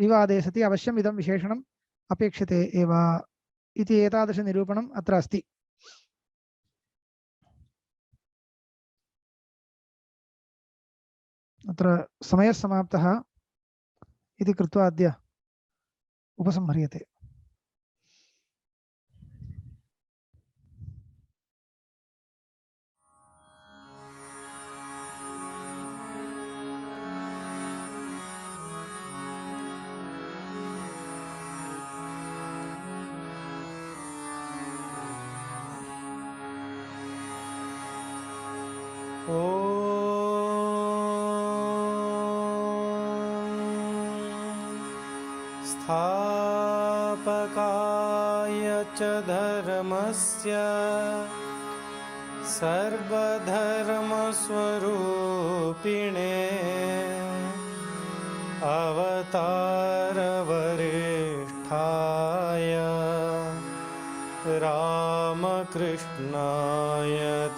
विवादे सति अवश्यम् इदं विशेषणम् अपेक्षते एव इति एतादृशनिरूपणम् अत्र अस्ति। अत्र समयः समाप्तः इति कृत्वा अद्य उपसंह्रियते। स्थापकाय च धर्मस्य सर्वधर्मस्वरूपिणे अवतारवरिष्ठाय रामकृष्णाय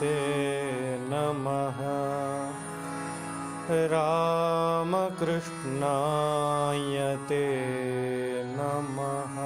ते नमः। रामकृष्णाय ते नमः।